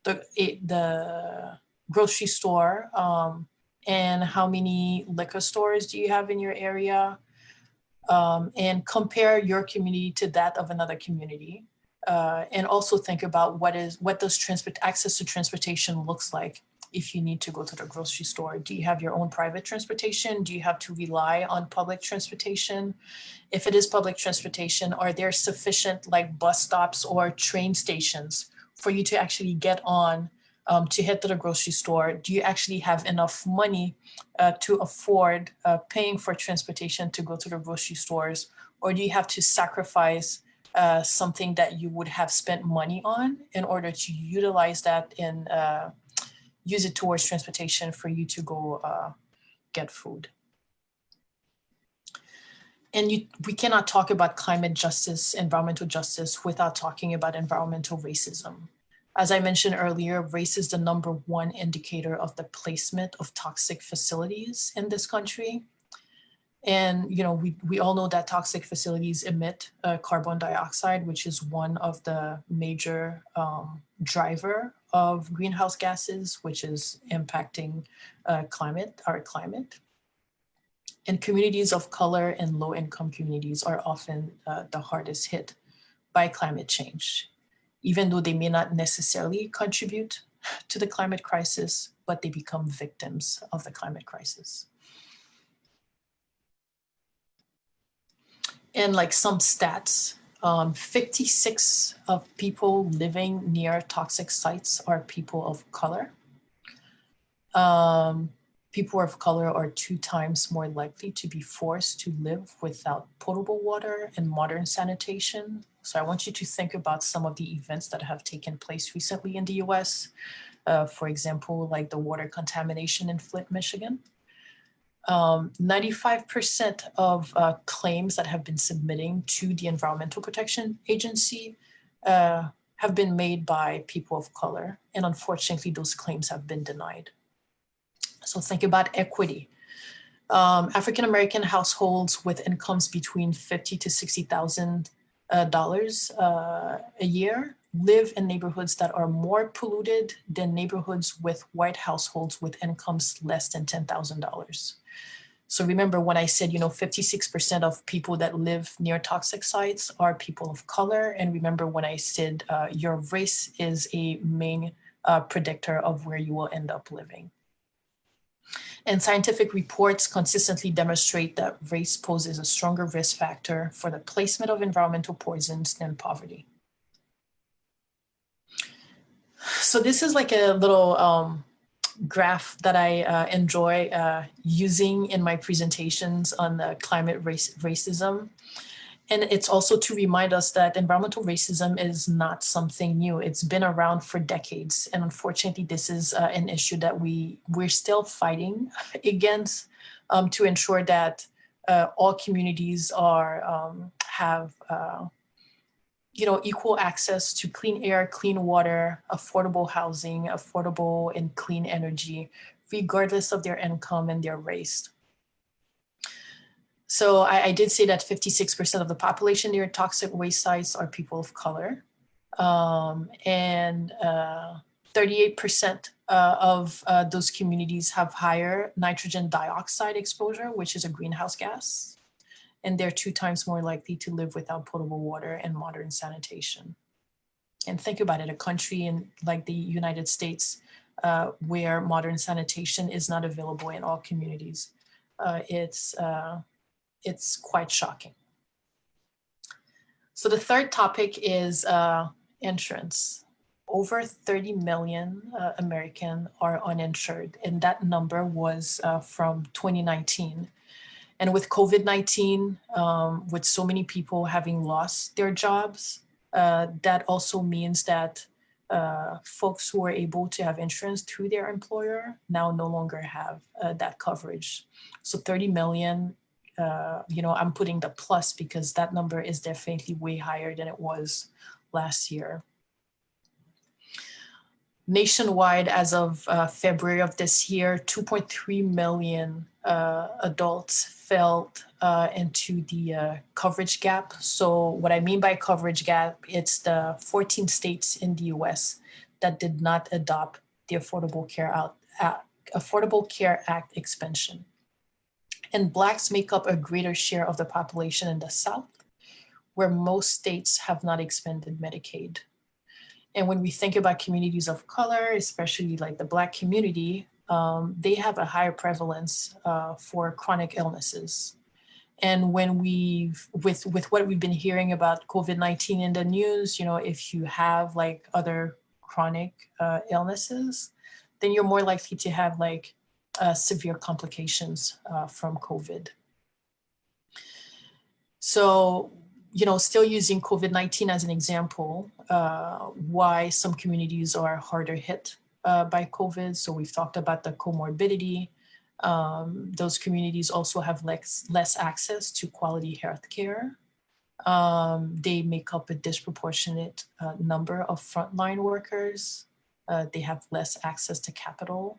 the grocery store, and how many liquor stores do you have in your area, and compare your community to that of another community. And also think about what does access to transportation looks like if you need to go to the grocery store. Do you have your own private transportation? Do you have to rely on public transportation? If it is public transportation, are there sufficient like bus stops or train stations for you to actually get on to head to the grocery store? Do you actually have enough money to afford paying for transportation to go to the grocery stores? Or do you have to sacrifice something that you would have spent money on in order to utilize that and use it towards transportation for you to go get food? And we cannot talk about climate justice, environmental justice, without talking about environmental racism. As I mentioned earlier, race is the #1 indicator of the placement of toxic facilities in this country. And we all know that toxic facilities emit carbon dioxide, which is one of the major driver of greenhouse gases, which is impacting our climate. And communities of color and low-income communities are often the hardest hit by climate change, even though they may not necessarily contribute to the climate crisis, but they become victims of the climate crisis. And like some stats, 56 of people living near toxic sites are people of color. People of color are 2 times more likely to be forced to live without potable water and modern sanitation. So I want you to think about some of the events that have taken place recently in the US. For example, like the water contamination in Flint, Michigan. 95% of claims that have been submitting to the Environmental Protection Agency have been made by people of color. And unfortunately, those claims have been denied. So think about equity. African-American households with incomes between $50,000 to $60,000 a year live in neighborhoods that are more polluted than neighborhoods with white households with incomes less than $10,000. So remember when I said, 56% of people that live near toxic sites are people of color. And remember when I said your race is a main predictor of where you will end up living. And scientific reports consistently demonstrate that race poses a stronger risk factor for the placement of environmental poisons than poverty. So this is like a little graph that I enjoy using in my presentations on the climate racism. And it's also to remind us that environmental racism is not something new. It's been around for decades. And unfortunately, this is an issue that we're still fighting against to ensure that all communities have equal access to clean air, clean water, affordable housing, affordable and clean energy, regardless of their income and their race. So I did say that 56% of the population near toxic waste sites are people of color. And 38% of those communities have higher nitrogen dioxide exposure, which is a greenhouse gas. And they're 2 times more likely to live without potable water and modern sanitation. And think about it, a country like the United States, where modern sanitation is not available in all communities. It's quite shocking. So the third topic is insurance. Over 30 million Americans are uninsured, and that number was from 2019. And with COVID-19, with so many people having lost their jobs, that also means that folks who are able to have insurance through their employer now no longer have that coverage. So 30 million, I'm putting the plus because that number is definitely way higher than it was last year. Nationwide, as of February of this year, 2.3 million adults fell into the coverage gap. So what I mean by coverage gap, it's the 14 states in the US that did not adopt the Affordable Care Act expansion. And Blacks make up a greater share of the population in the South, where most states have not expanded Medicaid. And when we think about communities of color, especially like the Black community, they have a higher prevalence for chronic illnesses. And when with what we've been hearing about COVID-19 in the news, you know, if you have like other chronic illnesses, then you're more likely to have like severe complications from COVID. So, you know, still using COVID-19 as an example, why some communities are harder hit by COVID. So we've talked about the comorbidity. Those communities also have less access to quality healthcare. They make up a disproportionate number of frontline workers. They have less access to capital.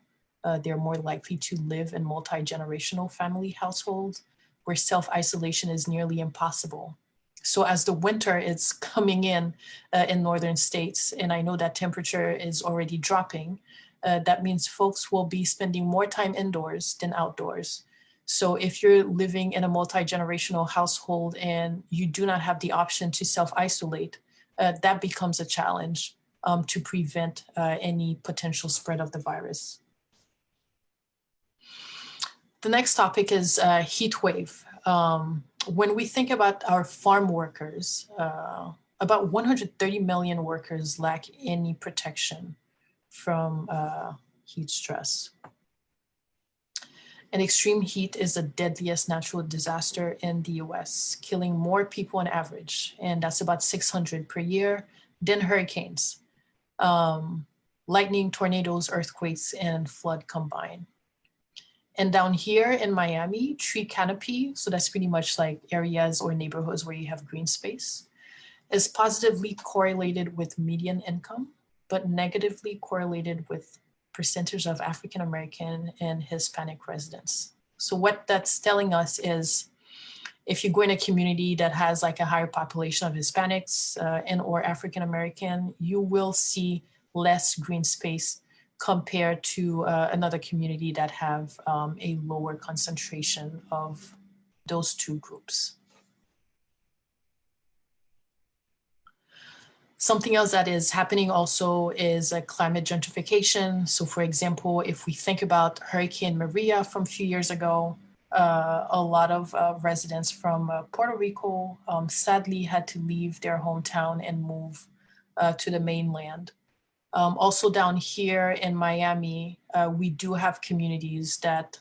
They're more likely to live in multi-generational family households where self-isolation is nearly impossible. So as the winter is coming in northern states, and I know that temperature is already dropping, that means folks will be spending more time indoors than outdoors. So if you're living in a multi-generational household and you do not have the option to self-isolate, that becomes a challenge to prevent any potential spread of the virus. The next topic is heat wave. When we think about our farm workers, about 130 million workers lack any protection from heat stress. And extreme heat is the deadliest natural disaster in the US, killing more people on average, and that's about 600 per year, than hurricanes, lightning, tornadoes, earthquakes, and flood combined. And down here in Miami, tree canopy, so that's pretty much like areas or neighborhoods where you have green space, is positively correlated with median income, but negatively correlated with percentage of African American and Hispanic residents. So what that's telling us is if you go in a community that has like a higher population of Hispanics and or African American, you will see less green space compared to another community that have a lower concentration of those two groups. Something else that is happening also is climate gentrification. So for example, if we think about Hurricane Maria from a few years ago, a lot of residents from Puerto Rico sadly had to leave their hometown and move to the mainland. Also down here in Miami, we do have communities that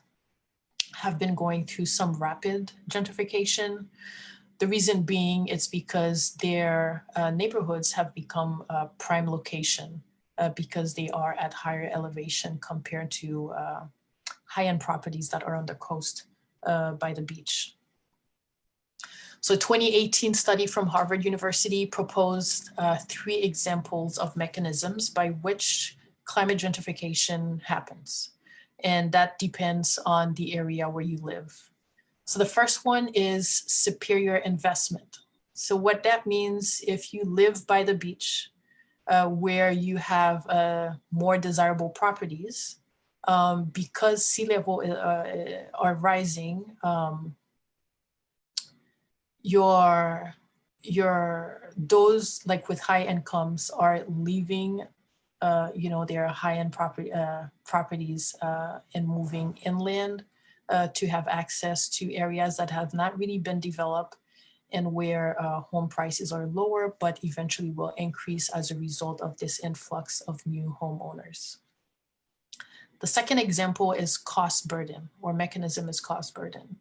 have been going through some rapid gentrification. The reason being it's because their neighborhoods have become a prime location because they are at higher elevation compared to high-end properties that are on the coast by the beach. So a 2018 study from Harvard University proposed 3 examples of mechanisms by which climate gentrification happens. And that depends on the area where you live. So the first one is superior investment. So what that means, if you live by the beach where you have more desirable properties, because sea level are rising, those like with high incomes are leaving their high-end properties and moving inland to have access to areas that have not really been developed and where home prices are lower, but eventually will increase as a result of this influx of new homeowners. The second example is cost burden, or mechanism is cost burden.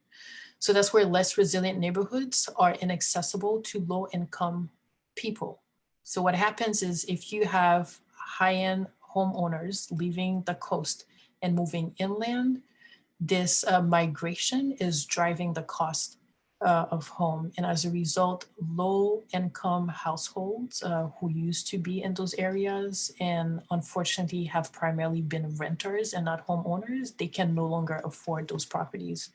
So that's where less resilient neighborhoods are inaccessible to low-income people. So what happens is if you have high-end homeowners leaving the coast and moving inland, this migration is driving the cost of home. And as a result, low income households who used to be in those areas and unfortunately have primarily been renters and not homeowners, they can no longer afford those properties.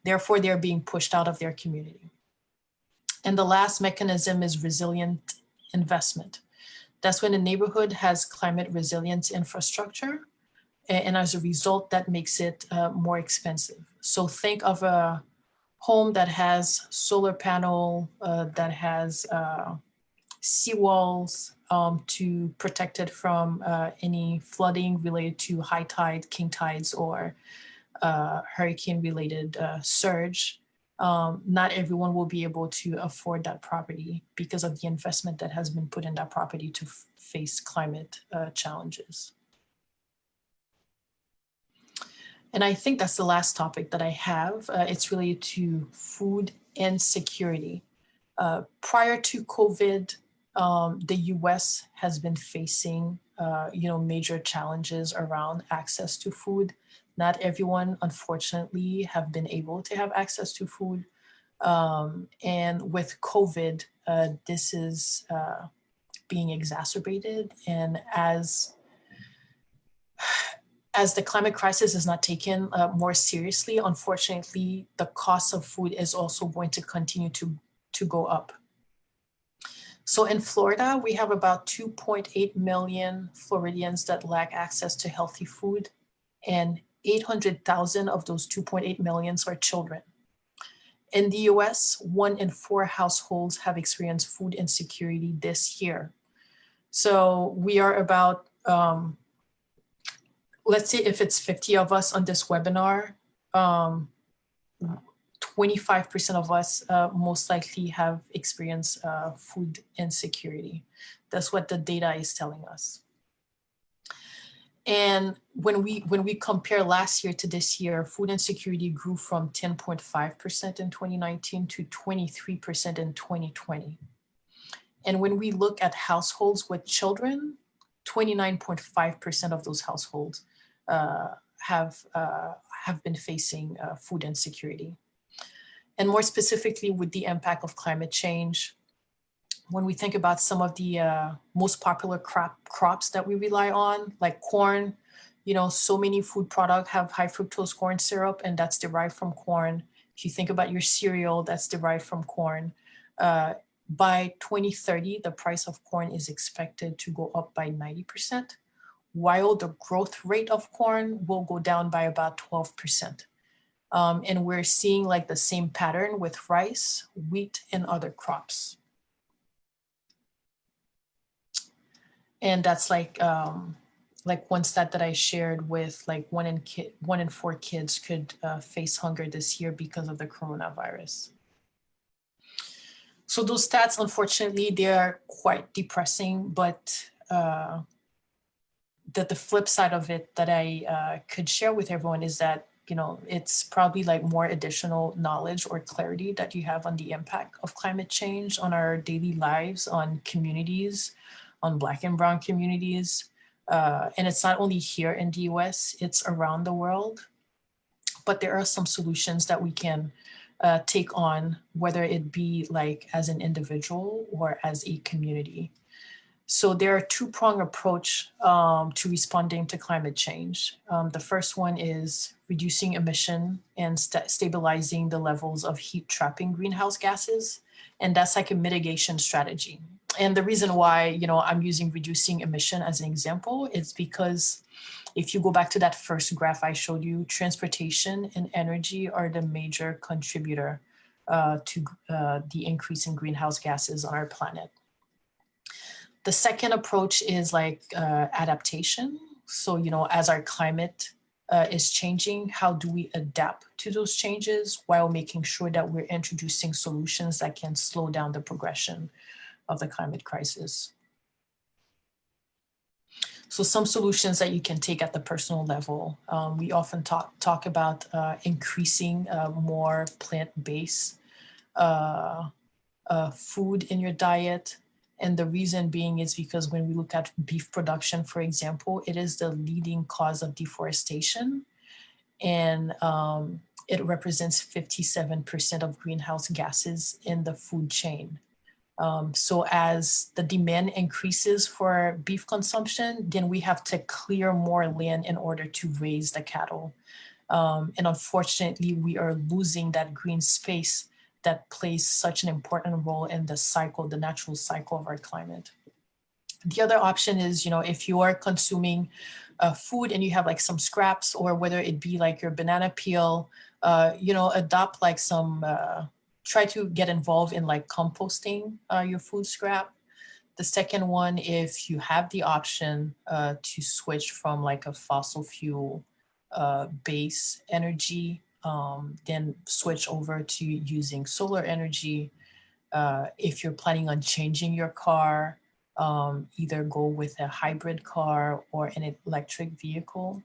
Therefore, they're being pushed out of their community. And the last mechanism is resilient investment. That's when a neighborhood has climate resilience infrastructure. And as a result, that makes it more expensive. So think of a home that has solar panel, that has seawalls to protect it from any flooding related to high tide, king tides, or hurricane related surge. Not everyone will be able to afford that property because of the investment that has been put in that property to face climate challenges. And I think that's the last topic that I have. It's related to food insecurity. Prior to COVID, the US has been facing major challenges around access to food. Not everyone, unfortunately, have been able to have access to food. And with COVID, this is being exacerbated. And as the climate crisis is not taken more seriously, unfortunately, the cost of food is also going to continue to go up. So in Florida, we have about 2.8 million Floridians that lack access to healthy food, and 800,000 of those 2.8 millions are children. In the US, 1 in 4 households have experienced food insecurity this year. So we are about, let's say if it's 50 of us on this webinar, 25% of us most likely have experienced food insecurity. That's what the data is telling us. And when we compare last year to this year, food insecurity grew from 10.5% in 2019 to 23% in 2020. And when we look at households with children, 29.5% of those households have been facing food insecurity. And more specifically with the impact of climate change, when we think about some of the most popular crops that we rely on, like corn, so many food products have high fructose corn syrup, and that's derived from corn. If you think about your cereal, that's derived from corn. By 2030, the price of corn is expected to go up by 90%, while the growth rate of corn will go down by about 12%. And we're seeing like the same pattern with rice, wheat, and other crops. And that's like one stat that I shared with like 1 in 4 kids could face hunger this year because of the coronavirus. So those stats, unfortunately, they are quite depressing, but the flip side of it that I could share with everyone is that, it's probably like more additional knowledge or clarity that you have on the impact of climate change on our daily lives, on communities, on Black and Brown communities. And it's not only here in the US, it's around the world. But there are some solutions that we can take on, whether it be like as an individual or as a community. So there are 2-pronged approach to responding to climate change. The first one is reducing emission and stabilizing the levels of heat trapping greenhouse gases. And that's like a mitigation strategy. And the reason why, I'm using reducing emission as an example is because if you go back to that first graph I showed you, transportation and energy are the major contributor to the increase in greenhouse gases on our planet. The second approach is like adaptation. So, as our climate is changing, how do we adapt to those changes while making sure that we're introducing solutions that can slow down the progression of the climate crisis? So some solutions that you can take at the personal level. We often talk about increasing more plant-based food in your diet. And the reason being is because when we look at beef production, for example, it is the leading cause of deforestation. And it represents 57% of greenhouse gases in the food chain. So as the demand increases for beef consumption, then we have to clear more land in order to raise the cattle. And unfortunately, we are losing that green space that plays such an important role in the cycle, the natural cycle of our climate. The other option is, if you are consuming food and you have like some scraps, or whether it be like your banana peel, adopt like some, try to get involved in like composting your food scrap. The second one, if you have the option to switch from like a fossil fuel base energy, then switch over to using solar energy. If you're planning on changing your car, either go with a hybrid car or an electric vehicle.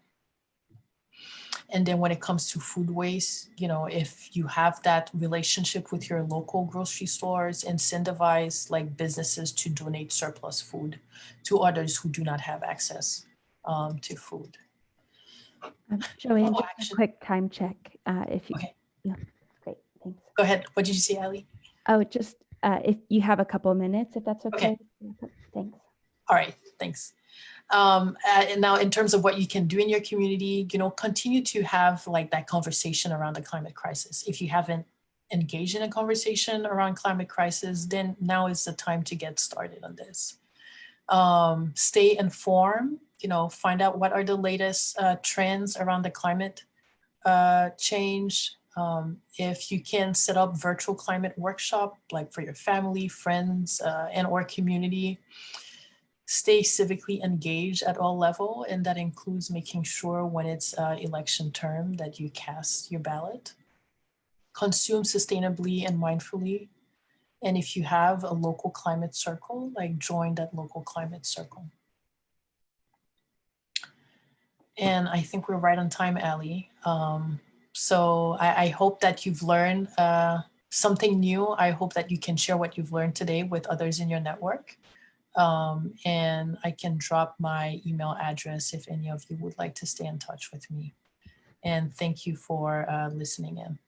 And then when it comes to food waste, if you have that relationship with your local grocery stores, incentivize like businesses to donate surplus food to others who do not have access to food. Joanne, just a quick time check. If you, Okay. Yeah, great, thanks. Go ahead. What did you say, Aly? Oh, just if you have a couple of minutes, if that's okay. Thanks. All right, thanks. And now in terms of what you can do in your community, continue to have like that conversation around the climate crisis. If you haven't engaged in a conversation around climate crisis, then now is the time to get started on this. Stay informed, find out what are the latest trends around the climate change. If you can set up virtual climate workshop, like for your family, friends, and or community. Stay civically engaged at all levels, and that includes making sure when it's election term that you cast your ballot. Consume sustainably and mindfully. And if you have a local climate circle, like join that local climate circle. And I think we're right on time, Aly. So I hope that you've learned something new. I hope that you can share what you've learned today with others in your network. And I can drop my email address if any of you would like to stay in touch with me. And thank you for listening in.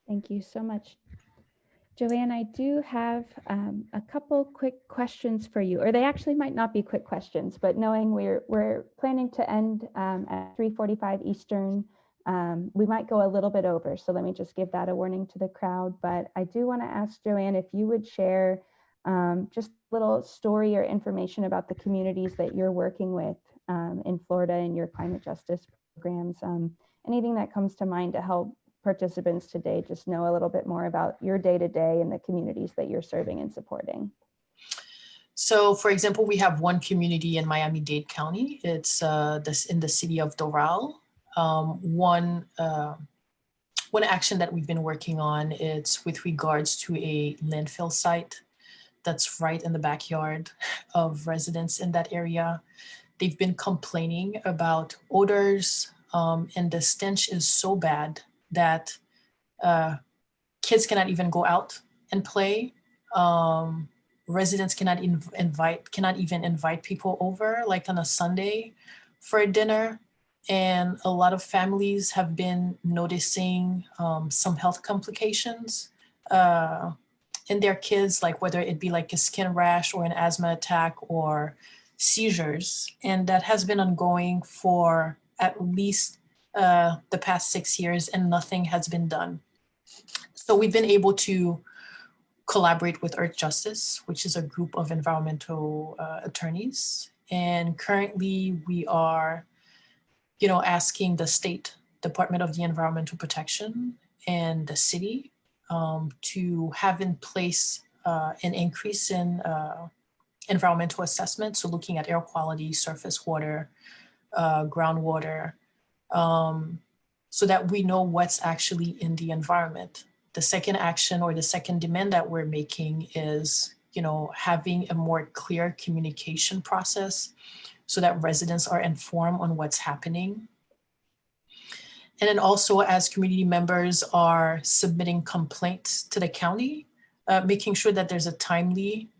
Thank you so much. Joanne, I do have a couple quick questions for you, or they actually might not be quick questions, but knowing we're planning to end at 3:45 Eastern, we might go a little bit over. So let me just give that a warning to the crowd. But I do want to ask Joanne if you would share just a little story or information about the communities that you're working with in Florida in your climate justice programs. Anything that comes to mind to help participants today just know a little bit more about your day-to-day and the communities that you're serving and supporting. So for example, we have one community in Miami-Dade County. It's in the city of Doral. One action that we've been working on, it's with regards to a landfill site that's right in the backyard of residents in that area. They've been complaining about odors, and the stench is so bad that kids cannot even go out and play. Residents cannot even invite people over, like on a Sunday for a dinner. And a lot of families have been noticing some health complications in their kids, like whether it be like a skin rash or an asthma attack or seizures. And that has been ongoing for at least the past 6 years, and nothing has been done. So we've been able to collaborate with Earth Justice, which is a group of environmental attorneys. And currently we are, asking the State Department of the Environmental Protection and the city to have in place an increase in environmental assessment. So looking at air quality, surface water, groundwater, so that we know what's actually in the environment. The second action or the second demand that we're making is, having a more clear communication process so that residents are informed on what's happening. And then also as community members are submitting complaints to the county, making sure that there's a timely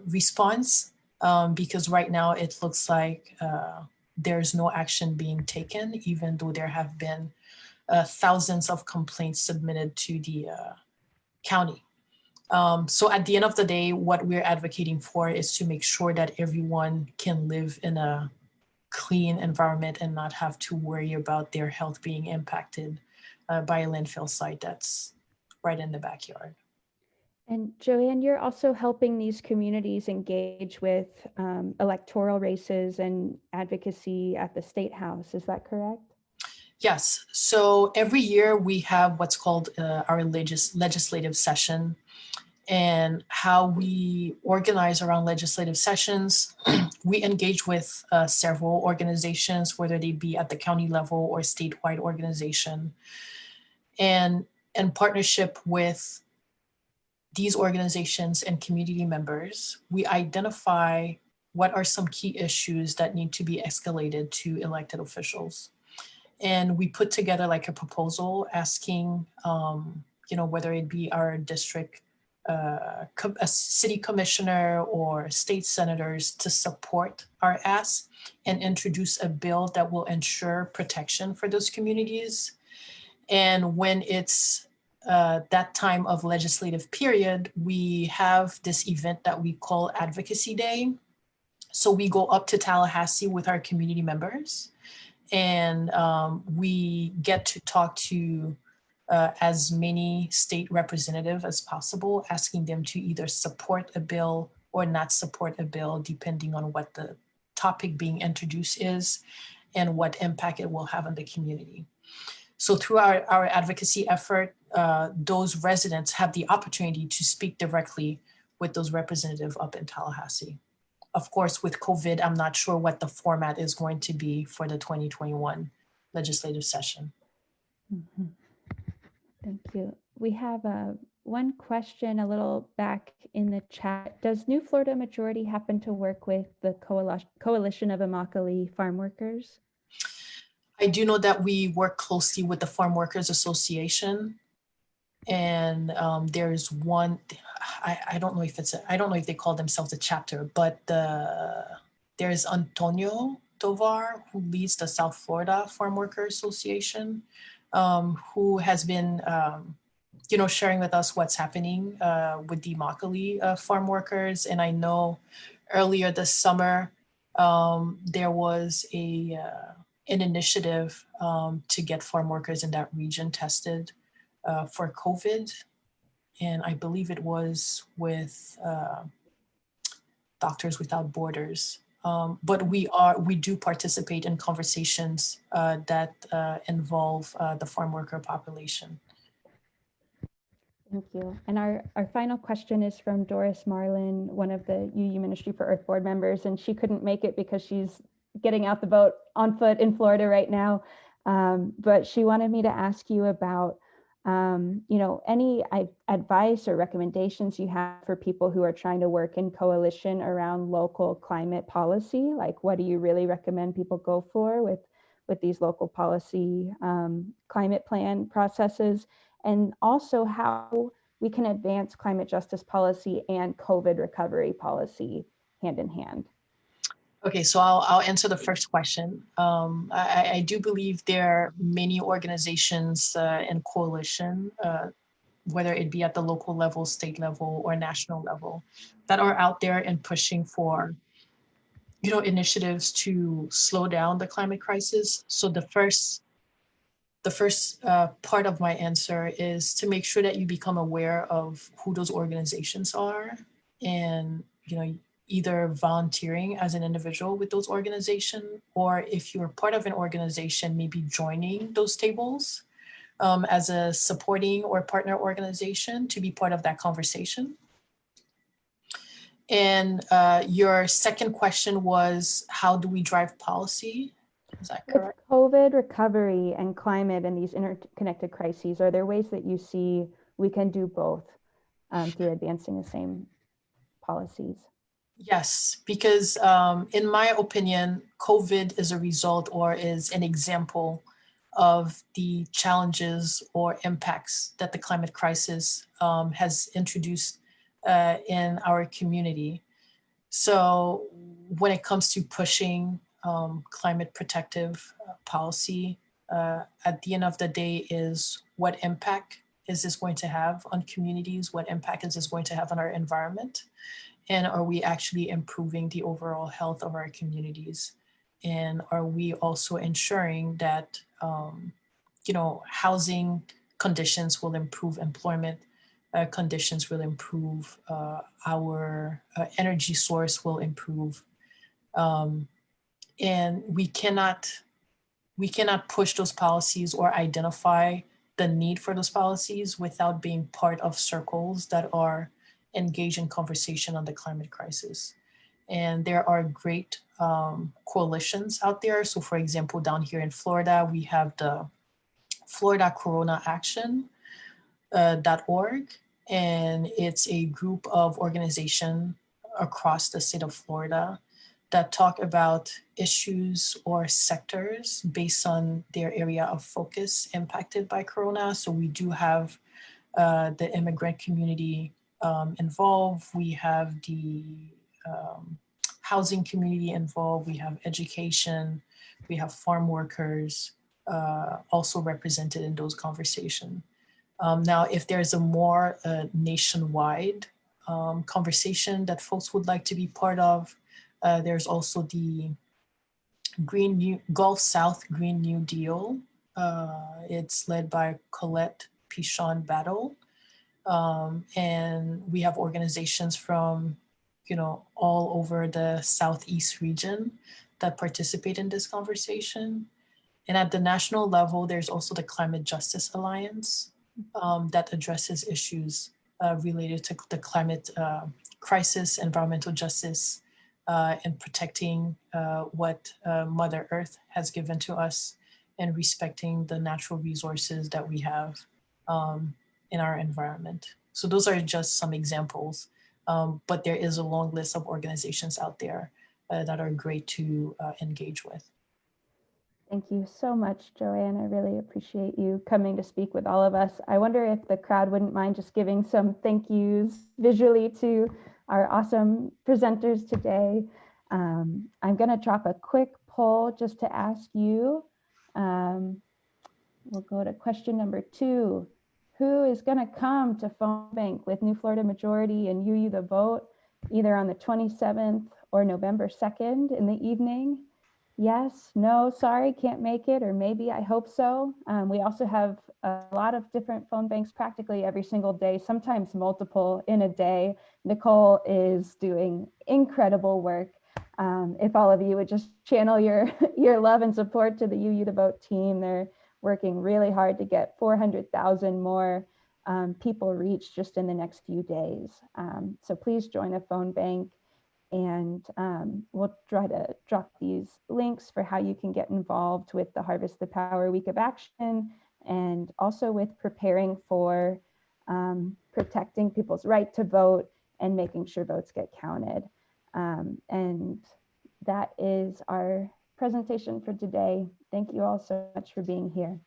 response, because right now it looks like there's no action being taken, even though there have been thousands of complaints submitted to the county. So at the end of the day, what we're advocating for is to make sure that everyone can live in a clean environment and not have to worry about their health being impacted by a landfill site that's right in the backyard. And Joanne, you're also helping these communities engage with electoral races and advocacy at the State House. Is that correct? Yes. So every year we have what's called our legislative session. And how we organize around legislative sessions, we engage with several organizations, whether they be at the county level or statewide organization. And in partnership with these organizations and community members, we identify what are some key issues that need to be escalated to elected officials. And we put together like a proposal asking, whether it be our district, a city commissioner or state senators to support our ask and introduce a bill that will ensure protection for those communities. And when it's that time of legislative period, we have this event that we call Advocacy Day. So we go up to Tallahassee with our community members, and we get to talk to as many state representatives as possible, asking them to either support a bill or not support a bill, depending on what the topic being introduced is and what impact it will have on the community. So through our advocacy effort, those residents have the opportunity to speak directly with those representatives up in Tallahassee. Of course, with COVID, I'm not sure what the format is going to be for the 2021 legislative session. Mm-hmm. Thank you. We have one question a little back in the chat. Does New Florida Majority happen to work with the Coalition of Immokalee Farm Workers? I do know that we work closely with the Farm Workers Association, and there's one. I don't know if they call themselves a chapter, but there's Antonio Tovar, who leads the South Florida Farm Workers Association, who has been sharing with us what's happening with the Immokalee farm workers. And I know earlier this summer there was an initiative to get farm workers in that region tested for COVID. And I believe it was with Doctors Without Borders. But we do participate in conversations that involve the farm worker population. Thank you. And our final question is from Doris Marlin, one of the UU Ministry for Earth Board members, and she couldn't make it because she's getting out the boat on foot in Florida right now. But she wanted me to ask you about any advice or recommendations you have for people who are trying to work in coalition around local climate policy. Like, what do you really recommend people go for with these local policy climate plan processes? And also how we can advance climate justice policy and COVID recovery policy hand in hand. Okay, so I'll answer the first question. I do believe there are many organizations and coalition, whether it be at the local level, state level, or national level, that are out there and pushing for, initiatives to slow down the climate crisis. So the first part of my answer is to make sure that you become aware of who those organizations are, and either volunteering as an individual with those organizations, or if you're part of an organization, maybe joining those tables as a supporting or partner organization to be part of that conversation. And your second question was, how do we drive policy? Is that correct? With COVID recovery and climate and these interconnected crises, are there ways that you see we can do both through advancing the same policies? Yes, because in my opinion, COVID is a result or is an example of the challenges or impacts that the climate crisis has introduced in our community. So when it comes to pushing climate protective policy, at the end of the day is what impact is this going to have on communities? What impact is this going to have on our environment? And are we actually improving the overall health of our communities? And are we also ensuring that, housing conditions will improve, employment conditions will improve, our energy source will improve. And we cannot push those policies or identify the need for those policies without being part of circles that are engaged in conversation on the climate crisis. And there are great coalitions out there. So for example, down here in Florida, we have the Florida Corona Action .org, and it's a group of organizations across the state of Florida that talk about issues or sectors based on their area of focus impacted by Corona. So we do have the immigrant community involved. We have the housing community involved. We have education. We have farm workers also represented in those conversations. Now, if there's a more nationwide conversation that folks would like to be part of, there's also the Gulf South Green New Deal. It's led by Colette Pichon Battle. And we have organizations from, all over the Southeast region that participate in this conversation. And at the national level, there's also the Climate Justice Alliance that addresses issues related to the climate crisis, environmental justice, and protecting what Mother Earth has given to us and respecting the natural resources that we have in our environment. So those are just some examples, but there is a long list of organizations out there that are great to engage with. Thank you so much, Joanne. I really appreciate you coming to speak with all of us. I wonder if the crowd wouldn't mind just giving some thank yous visually to our awesome presenters today. I'm going to drop a quick poll just to ask you. We'll go to question number 2. Who is going to come to Phone Bank with New Florida Majority and UU the Vote, either on the 27th or November 2nd in the evening? Yes, no, sorry, can't make it, or maybe, I hope so. We also have a lot of different phone banks practically every single day, sometimes multiple in a day. Nicole is doing incredible work. If all of you would just channel your love and support to the UU the Vote team, they're working really hard to get 400,000 more people reached just in the next few days. So please join a phone bank. And we'll try to drop these links for how you can get involved with the Harvest the Power Week of Action, and also with preparing for protecting people's right to vote and making sure votes get counted. And that is our presentation for today. Thank you all so much for being here.